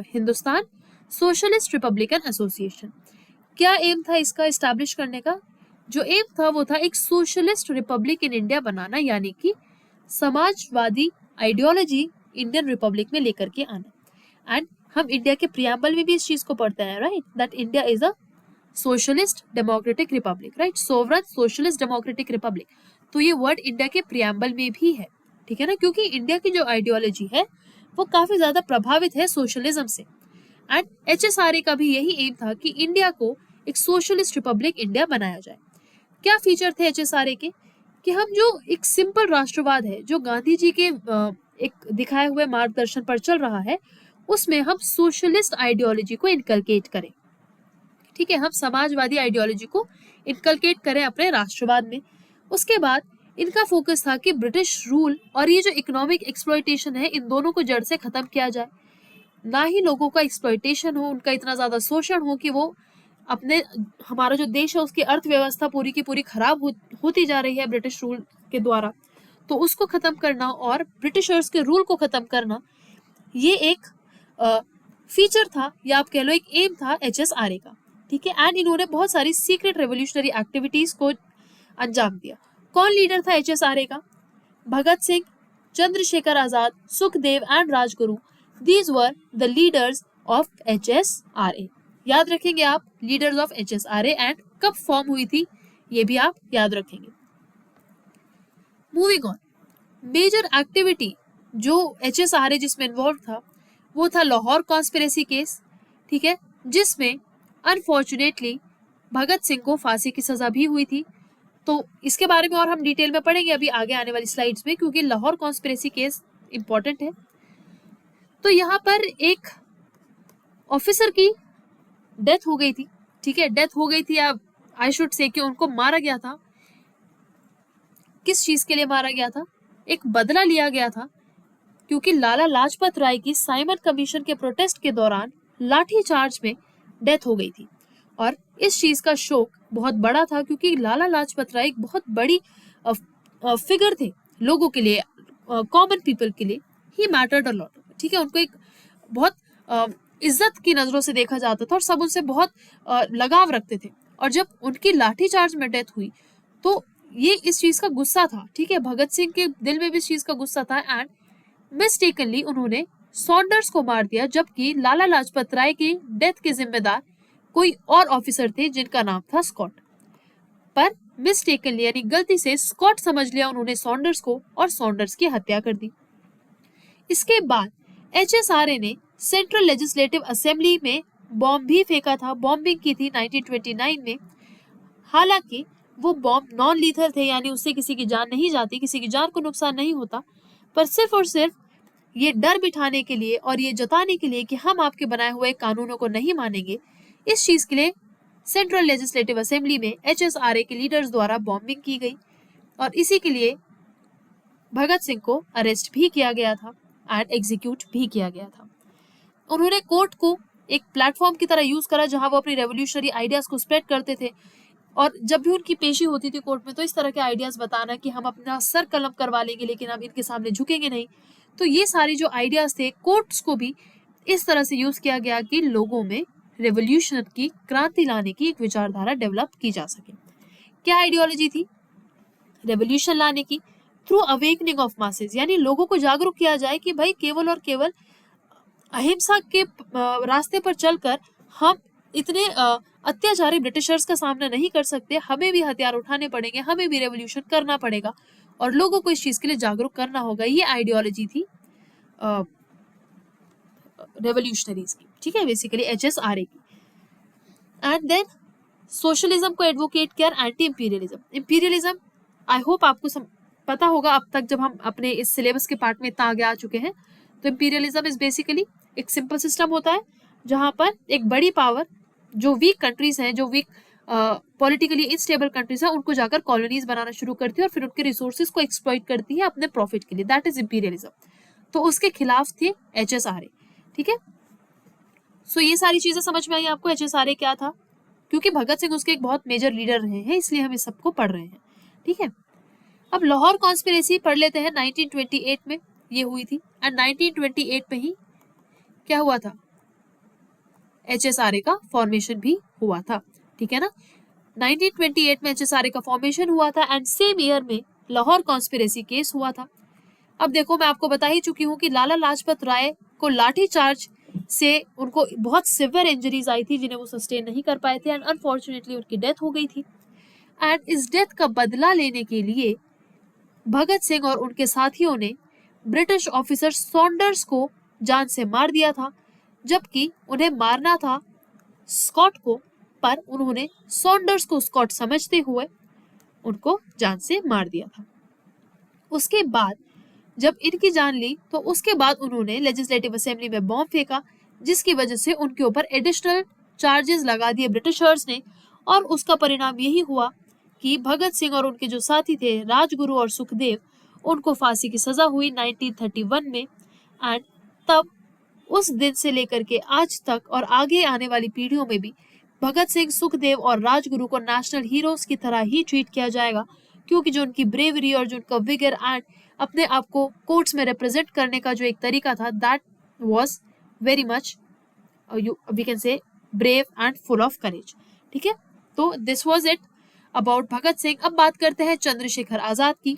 हिंदुस्तान सोशलिस्ट रिपब्लिकन एसोसिएशन। क्या एम था इसका इस्टेब्लिश करने का? जो एम था वो था एक सोशलिस्ट रिपब्लिक इन इंडिया बनाना, यानी कि समाजवादी आइडियोलॉजी इंडियन रिपब्लिक में लेकर के आना। एंड हम इंडिया के प्रियम्बल में भी इस चीज को पढ़ते हैं, right, that India is a socialist democratic Republic, right, sovereign socialist democratic Republic. तो ये वर्ड इंडिया के प्रियम्बल में भी है, ठीक है ना, क्योंकि इंडिया की जो आइडियोलॉजी है वो काफी ज्यादा प्रभावित है सोशलिज्म से। एंड HSRA का भी यही एम था कि इंडिया को एक सोशलिस्ट रिपब्लिक इंडिया बनाया जाए। क्या फीचर थे HSRA के? कि हम जो एक सिंपल राष्ट्रवाद है, जो गांधी जी के एक दिखाए हुए मार्गदर्शन पर चल रहा है, उसमें हम सोशलिस्ट आइडियोलॉजी को इनकलकेट करें। ठीक है, हम समाजवादी आइडियोलॉजी को इनकलकेट करें अपने राष्ट्रवाद में। उसके बाद इनका फोकस था कि ब्रिटिश रूल और ये जो इकोनॉमिक एक्सप्लॉयटेशन है, इन दोनों को जड़ से खत्म किया जाए। ना ही लोगों का एक्सप्लॉयटेशन हो, उनका इतना ज्यादा शोषण हो कि वो अपने, हमारा जो देश है उसकी अर्थव्यवस्था पूरी की पूरी खराब होती जा रही है ब्रिटिश रूल के द्वारा, तो उसको खत्म करना और ब्रिटिशर्स के रूल को खत्म करना, ये एक फीचर था या आप कह लो एक एम था HSRA का। ठीक है, एंड इन्होंने बहुत सारी सीक्रेट रेवोल्यूशनरी एक्टिविटीज को अंजाम दिया। कौन लीडर था HSRA का? Bhagat Singh, Chandrashekhar Azad, Sukhdev and Rajguru, these were the leaders of HSRA। याद रखेंगे आप, लीडर्स ऑफ HSRA, एंड कब फॉर्म हुई थी ये भी आप याद रखेंगे। मूविंग ऑन, मेजर एक्टिविटी जो HSRA जिसमें इन्वॉल्व था वो था लाहौर कॉन्स्पिरेसी केस। ठीक है, जिसमें अनफॉर्चुनेटली भगत सिंह को फांसी की सजा भी हुई थी। तो इसके बारे में और हम डिटेल में पढ़ेंगे अभी आगे आने वाली स्लाइड्स में, क्योंकि लाहौर कॉन्स्पिरेसी केस इंपॉर्टेंट है। तो यहाँ पर एक ऑफिसर की डेथ हो गई थी। ठीक है, डेथ हो गई थी, या आई शुड से कि उनको मारा गया था। किस चीज के लिए मारा गया था? एक बदला लिया गया था क्योंकि लाला लाजपत राय की साइमन कमीशन के प्रोटेस्ट के दौरान लाठी चार्ज में डेथ हो गई थी। और इस चीज का शोक बहुत बड़ा था क्योंकि लाला लाजपत राय एक बहुत बड़ी फिगर थे लोगों के लिए, कॉमन पीपल के लिए। ही मैटर्ड अ लॉट, ठीक है। उनको एक बहुत इज्जत की नजरों से देखा जाता था और सब उनसे बहुत लगाव रखते थे। और जब उनकी लाठी चार्ज में डेथ हुई तो ये इस चीज का गुस्सा था, ठीक है। भगत सिंह के दिल में भी इस चीज का गुस्सा था एंड मिस्टेकनली उन्होंने सॉन्डर्स को मार दिया, जबकि लाला लाजपत राय की डेथ के जिम्मेदार कोई और ऑफिसर थे जिनका नाम था स्कॉट। पर मिस्टेकनली यानी गलती से स्कॉट समझ लिया उन्होंने सॉन्डर्स को और सॉन्डर्स की हत्या कर दी। इसके बाद HSRA ने सेंट्रल लेजिस्लेटिव असेंबली में बॉम्ब भी फेंका था, बॉम्बिंग की थी 1929 में। हालांकि वो बॉम्ब नॉन लीथल थे, यानी उससे किसी की जान नहीं जाती, किसी की जान को नुकसान नहीं होता, पर सिर्फ और सिर्फ ये डर बिठाने के लिए और ये जताने के लिए कि हम आपके बनाए हुए कानूनों को नहीं मानेंगे, इस चीज के लिए सेंट्रल लेजिस्लेटिव असेंबली में HSRA के लीडर्स द्वारा बॉम्बिंग की गई और इसी के लिए भगत सिंह को अरेस्ट भी किया गया था एंड एग्जीक्यूट भी किया गया था। उन्होंने कोर्ट को एक प्लेटफॉर्म की तरह यूज करा जहां वो अपनी रेवोल्यूशनरी आइडियाज को स्प्रेड करते थे। और जब भी उनकी पेशी होती थी कोर्ट में तो इस तरह के आइडियाज बताना कि हम अपना सर कलम करवा लेंगे लेकिन हम इनके सामने झुकेंगे नहीं। तो ये सारी जो आइडियाज थे कोर्ट्स को भी इस तरह से यूज किया गया कि लोगों में रेवोल्यूशन की क्रांति लाने की एक विचारधारा डेवलप की जा सके। क्या आइडियोलॉजी थी? रेवोल्यूशन लाने की थ्रू अवेकनिंग ऑफ मासेस, यानी लोगों को जागरूक किया जाए कि भाई केवल और केवल अहिंसा के रास्ते पर चलकर हम इतने अत्याचारी ब्रिटिशर्स का सामना नहीं कर सकते, हमें भी हथियार उठाने पड़ेंगे, हमें भी रेवोल्यूशन करना पड़ेगा और लोगों को इस चीज के लिए जागरूक करना होगा। ये आइडियोलॉजी थी रेवोल्यूशनरीज की, ठीक है, बेसिकली HSRA की। एंड देन सोशलिज्म को एडवोकेट किया, anti imperialism. Imperialism I hope आपको पता होगा अब तक, जब हम अपने इस सिलेबस के पार्ट में इतना आगे आ चुके हैं। तो इंपीरियलिज्म इज बेसिकली एक सिंपल सिस्टम होता है जहां पर एक बड़ी पावर जो वीक कंट्रीज हैं, जो वीक पॉलिटिकली इनस्टेबल कंट्रीज हैं, उनको जाकर कॉलोनीज बनाना शुरू करती है और फिर उनके रिसोर्सेज को एक्सप्लॉइट करती है अपने प्रॉफिट के लिए। That is imperialism. तो उसके खिलाफ थे HSRA, ठीक है। सो ये सारी चीजें समझ में आई आपको HSRA क्या था, क्योंकि भगत सिंह उसके एक बहुत मेजर लीडर रहे हैं, इसलिए हम इस सबको पढ़ रहे हैं, ठीक है। अब लाहौर कॉन्स्पिरेसी पढ़ लेते हैं। 1928 में ये हुई थी एंड 1928 में ही क्या हुआ था? HSRA का फॉर्मेशन भी हुआ था, ठीक है ना। 1928 में HSRA का फॉर्मेशन हुआ था एंड सेम ईयर में लाहौर कॉन्स्पिरेसी केस हुआ था। अब देखो, मैं आपको बता ही चुकी हूँ कि लाला लाजपत राय को लाठी चार्ज से उनको बहुत सिवियर इंजरीज आई थी जिन्हें वो सस्टेन नहीं कर पाए थे एंड अनफॉर्चुनेटली उनकी डेथ हो गई थी। एंड इस डेथ का बदला लेने के लिए भगत सिंह और उनके साथियों ने ब्रिटिश ऑफिसर सॉन्डर्स को जान से मार दिया था, जबकि उन्हें मारना था स्कॉट को, पर उन्होंने सॉन्डर्स को स्कॉट समझते हुए उनको जान से मार दिया था। उसके बाद जब इनकी जान ली तो उसके बाद उन्होंने लेजिस्लेटिव असेंबली में बॉम्ब फेंका, जिसकी वजह से उनके ऊपर एडिशनल चार्जेस लगा दिए ब्रिटिशर्स ने और उसका परिणाम यही हुआ कि भगत सिंह और उनके जो साथी थे राजगुरु और सुखदेव, उनको फांसी की सजा हुई 1931 में। एंड तब उस दिन से लेकर के आज तक और आगे आने वाली पीढ़ियों में भी भगत सिंह, सुखदेव और राजगुरु को नेशनल हीरोज की तरह ही ट्रीट किया जाएगा, क्योंकि जो उनकी ब्रेवरी और जो उनका विगर एंड अपने आप को कोर्ट्स में रिप्रेजेंट करने का जो एक तरीका था, that was very much we can say brave and full of courage, ठीक है। तो this was it about Bhagat Singh. अब बात करते हैं चंद्रशेखर आजाद की।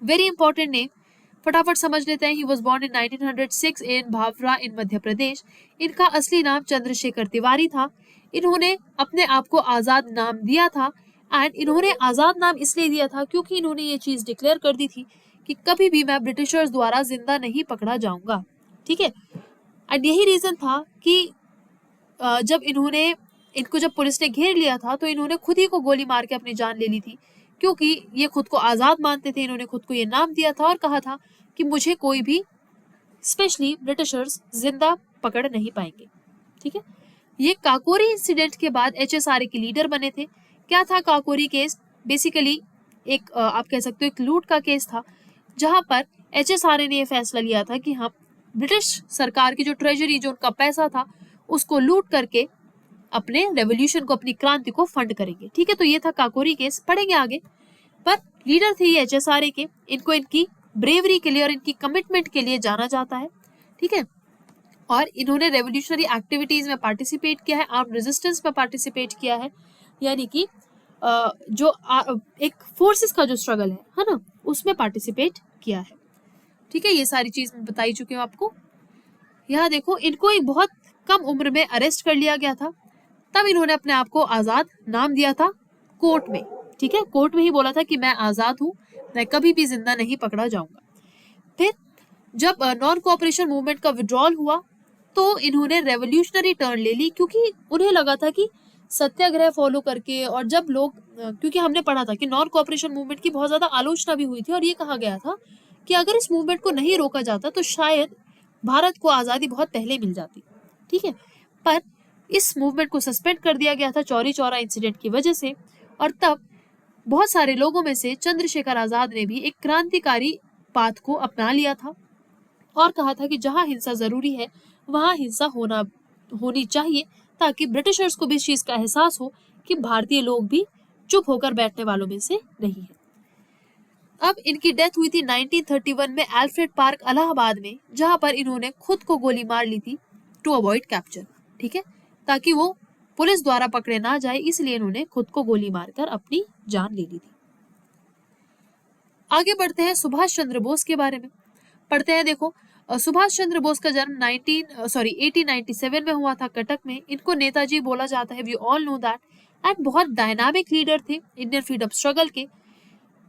वेरी इंपॉर्टेंट नेम, फटाफट समझ लेते हैं। ही वॉज बॉर्न इन 1906 इन भावरा इन मध्य प्रदेश। इनका असली नाम चंद्रशेखर तिवारी था। इन्होंने अपने आप को आजाद नाम दिया था एंड इन्होंने आजाद नाम इसलिए दिया था क्योंकि इन्होंने ये चीज डिक्लेयर कर दी थी कि कभी भी मैं ब्रिटिशर्स द्वारा जिंदा नहीं पकड़ा जाऊंगा, ठीक है। एंड यही रीजन था कि जब इनको जब पुलिस ने घेर लिया था तो इन्होंने खुद ही को गोली मार के अपनी जान ले ली थी, क्योंकि ये खुद को आजाद मानते थे। इन्होंने खुद को ये नाम दिया था और कहा था कि मुझे कोई भी स्पेशली ब्रिटिशर्स जिंदा पकड़ नहीं पाएंगे, ठीक है। ये काकोरी इंसिडेंट के बाद HSRA के लीडर बने थे। क्या था काकोरी केस? बेसिकली एक आप कह सकते हो एक लूट का केस था, जहां पर HSRA ने ये फैसला लिया था कि हम ब्रिटिश सरकार की जो ट्रेजरी, जो उनका पैसा था, उसको लूट करके अपने रेवोल्यूशन को, अपनी क्रांति को फंड करेंगे। ठीक है, तो ये था काकोरी केस, पढ़ेंगे आगे। पर लीडर थे ये HSRA के, इनको इनकी ब्रेवरी के लिए और इनकी कमिटमेंट के लिए जाना जाता है। ठीक है, और इन्होंने रेवोल्यूशनरी एक्टिविटीज में पार्टिसिपेट किया है, आर्म रेजिस्टेंस में पार्टिसिपेट किया है, यानी कि जो एक फोर्सेस का जो स्ट्रगल है ना, उसमें पार्टिसिपेट किया है। ठीक है, ये सारी चीज मैं बताई चुकी हूँ आपको। यहाँ देखो, इनको एक बहुत कम उम्र में अरेस्ट कर लिया गया था, तब इन्होंने अपने आप को आजाद नाम दिया था कोर्ट में। ठीक है, कोर्ट में ही बोला था कि मैं आजाद हूँ, मैं कभी भी जिंदा नहीं पकड़ा जाऊंगा। फिर जब नॉन कोऑपरेशन मूवमेंट का विड्रॉल हुआ तो इन्होंने रेवोल्यूशनरी टर्न ले ली, क्योंकि उन्हें लगा था कि सत्याग्रह फॉलो करके, और जब लोग, क्योंकि हमने पढ़ा था कि नॉन कोऑपरेशन मूवमेंट की बहुत ज्यादा आलोचना भी हुई थी, और ये कहा गया था कि अगर इस मूवमेंट को नहीं रोका जाता तो शायद भारत को आजादी बहुत पहले मिल जाती। ठीक है, पर इस मूवमेंट को सस्पेंड कर दिया गया था चौरी चौरा इंसिडेंट की वजह से, और तब बहुत सारे लोगों में से चंद्रशेखर आजाद ने भी एक क्रांतिकारी पाथ को अपना लिया था और कहा था कि जहां हिंसा जरूरी है वहां हिंसा होनी चाहिए, ताकि ब्रिटिशर्स को भी इस चीज का एहसास हो कि भारतीय लोग भी चुप होकर बैठने वालों में से नहीं है। अब इनकी डेथ हुई थी 1931 में एल्फ्रेड पार्क इलाहाबाद में, जहां पर इन्होंने खुद को गोली मार ली थी टू अवॉइड कैप्चर। ठीक है, ताकि वो पुलिस द्वारा पकड़े ना जाए, इसलिए इन्होंने खुद को गोली मारकर अपनी जान ले ली थी। आगे बढ़ते हैं सुभाष चंद्र बोस के बारे में पढ़ते हैं। देखो, सुभाष चंद्र बोस का जन्म 1897 में हुआ था कटक में। इनको नेताजी बोला जाता है, we all know that. And बहुत डायनामिक लीडर थे इंडियन फ्रीडम स्ट्रगल के,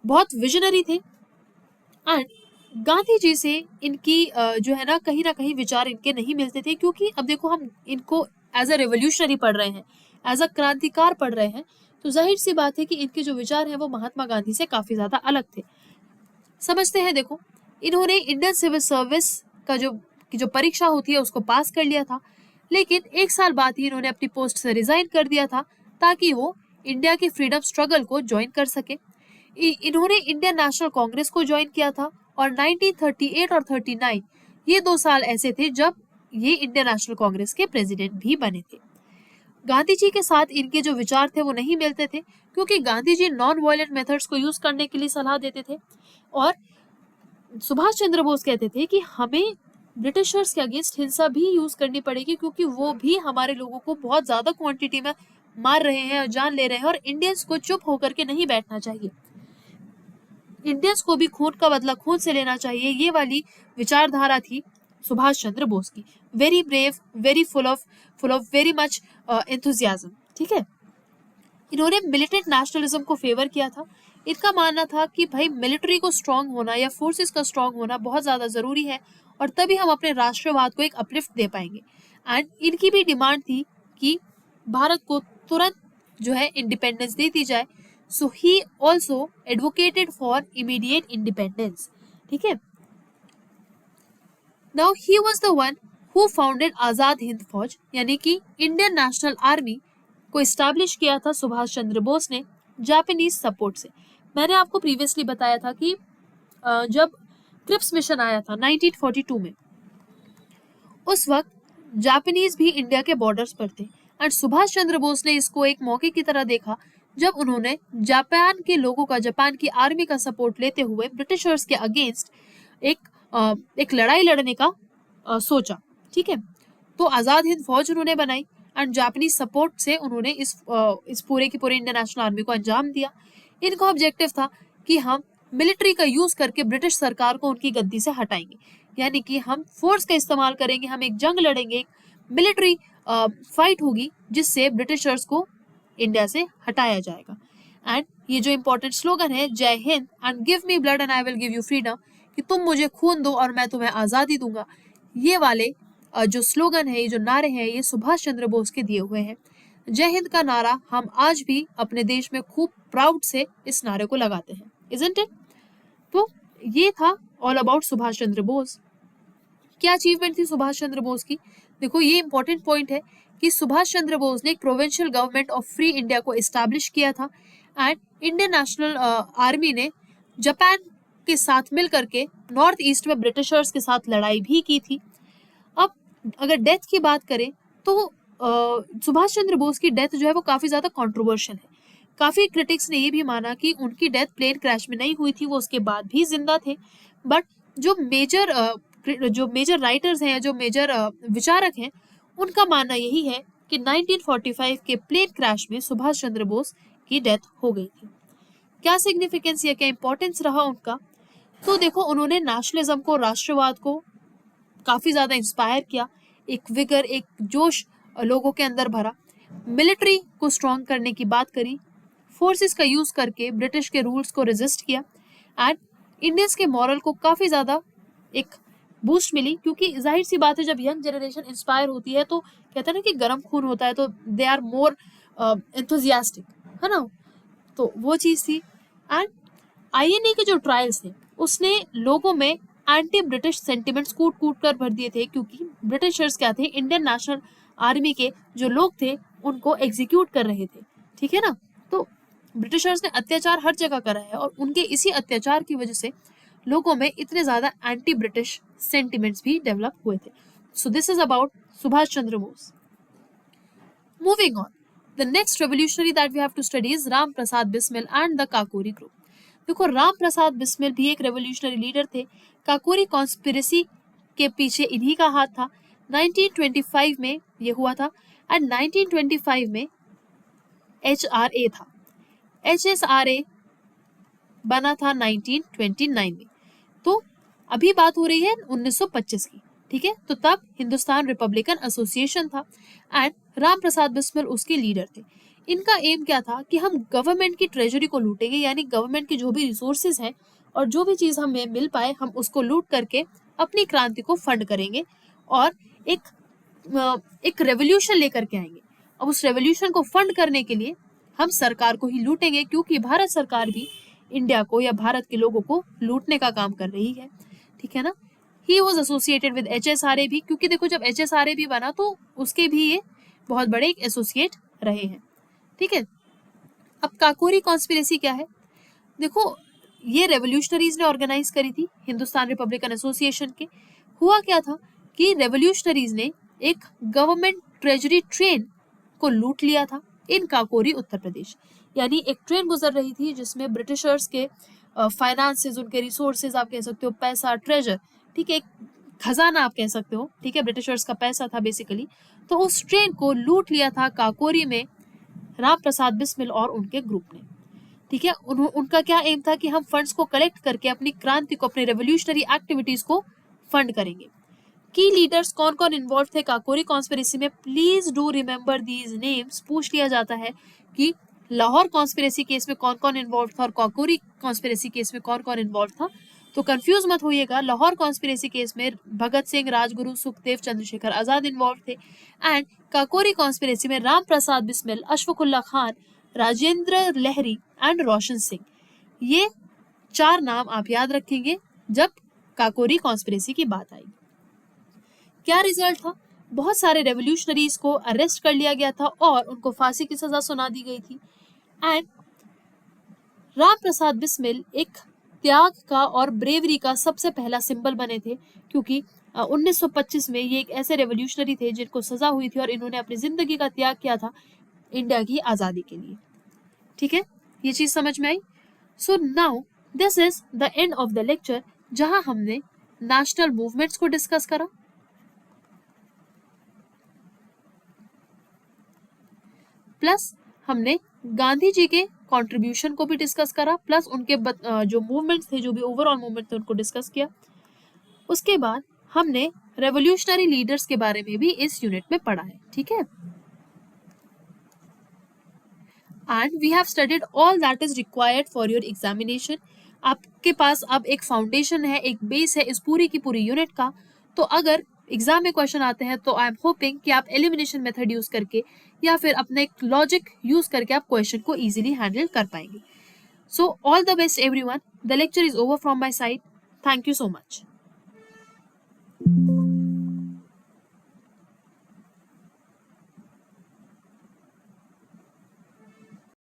बहुत विजनरी थे। एंड गांधी जी से इनकी जो है ना कहीं विचार इनके नहीं मिलते थे, क्योंकि अब देखो, हम इनको एज अ रेवोल्यूशनरी पढ़ रहे हैं, एज अ क्रांतिकार पढ़ रहे हैं, तो जाहिर सी बात है कि इनके जो विचार हैं वो महात्मा गांधी से काफी ज्यादा अलग थे। समझते हैं, देखो, इन्होंने इंडियन सिविल सर्विस का जो परीक्षा होती है उसको पास कर लिया था, लेकिन एक साल बाद ही इन्होंने अपनी पोस्ट से रिजाइन कर दिया था ताकि वो इंडिया की फ्रीडम स्ट्रगल को ज्वाइन कर सके। इन्होंने इंडियन नेशनल कांग्रेस को ज्वाइन किया था, और 1938 और 39 ये 2 साल ऐसे थे जब ये इंडियन नेशनल कांग्रेस के प्रेसिडेंट भी बने थे। गांधी जी के साथ इनके जो विचार थे वो नहीं मिलते थे, क्योंकि Gandhi ji non violent methods को यूज करने के लिए सलाह देते थे, और सुभाष चंद्र बोस कहते थे कि हमें ब्रिटिशर्स के अगेंस्ट हिंसा भी यूज करनी पड़ेगी, क्योंकि वो भी हमारे लोगों को बहुत ज्यादा क्वांटिटी में मार रहे हैं और जान ले रहे हैं, और इंडियंस को चुप होकर के नहीं बैठना चाहिए, इंडियंस को भी खून का बदला खून से लेना चाहिए। ये वाली विचारधारा थी सुभाष चंद्र बोस की। Very brave, very full of very much enthusiasm. ठीक है, इन्होंने मिलिटेंट नेशनलिज्म को फेवर किया था। इनका मानना था कि भाई मिलिट्री को स्ट्रांग होना या फोर्सेस का स्ट्रांग होना बहुत ज्यादा जरूरी है, और तभी हम अपने राष्ट्रवाद को एक अपलिफ्ट दे पाएंगे। एंड इनकी भी डिमांड थी कि भारत को तुरंत जो है इंडिपेंडेंस दे दी जाए। So he also advocated for immediate independence. ठीक है, now he was the one who founded Azad Hind Fauj, यानी कि इंडियन नेशनल आर्मी को इस्टेब्लिश किया था सुभाष चंद्र बोस ने जापानीज सपोर्ट से। मैंने आपको प्रीवियसली बताया था कि जब क्रिप्स मिशन आया था 1942 में, उस वक्त जापानीज भी इंडिया के बॉर्डर्स पर थे, और सुभाष चंद्र बोस ने इसको एक मौके की तरह देखा जब उन्होंने जापान के लोगों का, जापान की आर्मी का सपोर्ट लेते हुए ब्रिटिशर्स के अगेंस्ट एक लड़ाई लड़ने का सोचा। ठीक है, तो आजाद हिंद फौज उन्होंने बनाई, एंड जापानीज सपोर्ट से उन्होंने इस पूरे की पूरे इंडियन नेशनल आर्मी को अंजाम दिया। इनका ऑब्जेक्टिव था कि हम मिलिट्री का यूज करके ब्रिटिश सरकार को उनकी गद्दी से हटाएंगे, यानी कि हम फोर्स का इस्तेमाल करेंगे, हम एक जंग लड़ेंगे, एक मिलिट्री फाइट होगी जिससे ब्रिटिशर्स को इंडिया से हटाया जाएगा। एंड ये जो इंपॉर्टेंट स्लोगन है, जय Hind and give me blood and I will give you freedom, कि तुम मुझे खून दो और मैं तुम्हें आजादी दूंगा, ये वाले जो स्लोगन है, ये जो नारे हैं, ये सुभाष चंद्र बोस के दिए हुए हैं। जय हिंद का नारा हम आज भी अपने देश में खूब प्राउड से इस नारे को लगाते हैं, इजंट इट? तो ये था ऑल अबाउट सुभाष चंद्र बोस। क्या अचीवमेंट थी सुभाष चंद्र बोस की? देखो, ये इंपॉर्टेंट पॉइंट है कि सुभाष चंद्र बोस ने एक provincial government of free India को एस्टैब्लिश किया था, एंड इंडियन नेशनल आर्मी ने जापान के साथ मिल करके नॉर्थ ईस्ट में ब्रिटिशर्स के साथ लड़ाई भी की थी। अब अगर डेथ की बात करें तो सुभाष चंद्र बोस की डेथ जो है वो काफी ज्यादा कंट्रोवर्शियल है। काफी क्रिटिक्स ने ये भी माना कि उनकी डेथ प्लेन क्रैश में नहीं हुई थी, वो उसके बाद भी जिंदा थे। बट जो मेजर राइटर्स हैं, जो मेजर विचारक हैं, उनका मानना यही है कि 1945 के प्लेन क्रैश में सुभाष चंद्र बोस की डेथ हो गई थी। क्या सिग्निफिकेंस या क्या इंपॉर्टेंस रहा उनका? तो देखो, उन्होंने नेशनलिज्म को, राष्ट्रवाद को काफी ज्यादा इंस्पायर किया, एक विगर, एक जोश लोगों के अंदर भरा, मिलिट्री को स्ट्रॉन्ग करने की बात करी, फोर्सेस का यूज करके ब्रिटिश के रूल्स को रेजिस्ट किया, एंड इंडियंस के मॉरल को काफी ज्यादा एक बूस्ट मिली, क्योंकि जाहिर सी बात है जब यंग जनरेशन इंस्पायर होती है तो कहते हैं ना कि गर्म खून होता है, तो दे आर मोर एंथुजियास्टिक, है ना। तो वो चीज थी। एंड आईएनए के जो ट्रायल्स थे उसने लोगों में एंटी ब्रिटिश सेंटिमेंट्स कूट कूट कर भर दिए थे, क्योंकि ब्रिटिशर्स क्या थे, इंडियन नेशनल आर्मी के जो लोग थे उनको एग्जीक्यूट कर रहे थे, ठीक है ना। तो ब्रिटिशर्स ने अत्याचार हर जगह करा है और उनके इसी अत्याचार की वजह से लोगों में इतने ज्यादा एंटी ब्रिटिश सेंटिमेंट्स भी डेवलप हुए थे। So this is about Subhash Chandra Bose. Moving on, the next revolutionary that we have to study is Ram Prasad Bismil and the Kakori group. देखो, राम प्रसाद बिस्मिल भी एक रेवोल्यूशनरी लीडर थे। काकोरी कॉन्स्पिरेसी के पीछे इन्हीं का हाथ था। 1925 में ये हुआ था एंड 1925 में HRA था। HSRA बना था 1929 में। तो अभी बात हो रही है 1925 की, ठीक है। तो तब हिंदुस्तान रिपब्लिकन एसोसिएशन था एंड राम प्रसाद बिस्मिल उसके लीडर थे। इनका एम क्या था कि हम गवर्नमेंट की ट्रेजरी को लूटेंगे, यानी गवर्नमेंट की जो भी रिसोर्सेज हैं और जो भी चीज हमें मिल पाए हम उसको लूट करके अपनी क्रांति को फंड करेंगे और एक रेवोल्यूशन लेकर के आएंगे। अब उस रेवोल्यूशन को फंड करने के लिए हम सरकार को ही लूटेंगे, क्योंकि भारत सरकार भी इंडिया को या भारत के लोगों को लूटने का काम कर रही है, ठीक है ना। He was associated with HSRA भी, क्योंकि देखो जब HSRA भी बना तो उसके भी ये बहुत बड़े एक एसोसिएट रहे हैं, ठीक है। अब काकोरी कॉन्स्पिरेसी क्या है? देखो, ये रेवोल्यूशनरीज ने ऑर्गेनाइज करी थी हिंदुस्तान रिपब्लिकन एसोसिएशन के। हुआ क्या था कि रेवोल्यूशनरीज ने एक गवर्नमेंट ट्रेजरी ट्रेन को लूट लिया था इन काकोरी उत्तर प्रदेश। यानी एक ट्रेन गुजर रही थी जिसमें ब्रिटिशर्स के फाइनेंसेस, उनके रिसोर्सेज आप कह सकते हो, पैसा, ट्रेजर, ठीक है, एक खजाना आप कह सकते हो, ठीक है, ब्रिटिशर्स का पैसा था बेसिकली। तो उस ट्रेन को लूट लिया था काकोरी में राम प्रसाद बिस्मिल और उनके ग्रुप ने, ठीक है। उनका क्या एम था कि हम फंड्स को कलेक्ट करके अपनी क्रांति को, अपने रेवोल्यूशनरी एक्टिविटीज को फंड करेंगे। की लीडर्स कौन कौन इन्वॉल्व थे काकोरी कॉन्स्पिरेसी में? Please do remember these names. पूछ लिया जाता है कि लाहौर कॉन्स्पिरेसी केस में कौन कौन इन्वॉल्व था और काकोरी कॉन्स्पिरेसी केस में कौन कौन इन्वॉल्व था। तो कंफ्यूज मत होइएगा, लाहौर कॉन्स्पिरेसी केस में भगत सिंह, राजगुरु, सुखदेव, चंद्रशेखर आजाद इन्वॉल्व थे एंड काकोरी कॉन्स्पिरेसी में राम प्रसाद बिस्मिल, अशफाकुल्ला खान, राजेंद्र लहरी एंड रोशन सिंह। ये 4 नाम आप याद रखेंगे जब काकोरी कॉन्स्पिरेसी की बात आएगी। क्या रिजल्ट था? बहुत सारे रेवोल्यूशनरीज को अरेस्ट कर लिया गया था और उनको फांसी की सजा सुना दी गई थी एंड राम प्रसाद बिस्मिल एक त्याग का और ब्रेवरी का सबसे पहला सिंबल बने थे, क्योंकि 1925 में ये एक ऐसे रेवोल्यूशनरी थे जिनको सजा हुई थी और इन्होंने अपनी जिंदगी का त्याग किया था इंडिया की आजादी के लिए, ठीक है। ये चीज समझ में आई? So now this is the end of the lecture, जहां हमने नेशनल मूवमेंट्स को डिस्कस करा, प्लस हमने गांधी जी के कंट्रीब्यूशन को भी डिस्कस करा, प्लस उनके जो मूवमेंट्स थे, जो भी ओवरऑल मूवमेंट थे, उनको डिस्कस किया। उसके बाद हमने रेवोल्यूशनरी लीडर्स के बारे में भी इस यूनिट में पढ़ा है, ठीक है। And we have studied all that is required for your examination. आपके पास अब एक फाउंडेशन है, एक बेस है इस पूरी की पूरी यूनिट का। तो अगर एग्जाम में क्वेश्चन आते हैं तो आई एम होपिंग कि आप एलिमिनेशन मेथड यूज करके या फिर अपने लॉजिक यूज करके आप क्वेश्चन को इजीली हैंडल कर पाएंगे। So all the best everyone. The lecture is over from my side. Thank you so much.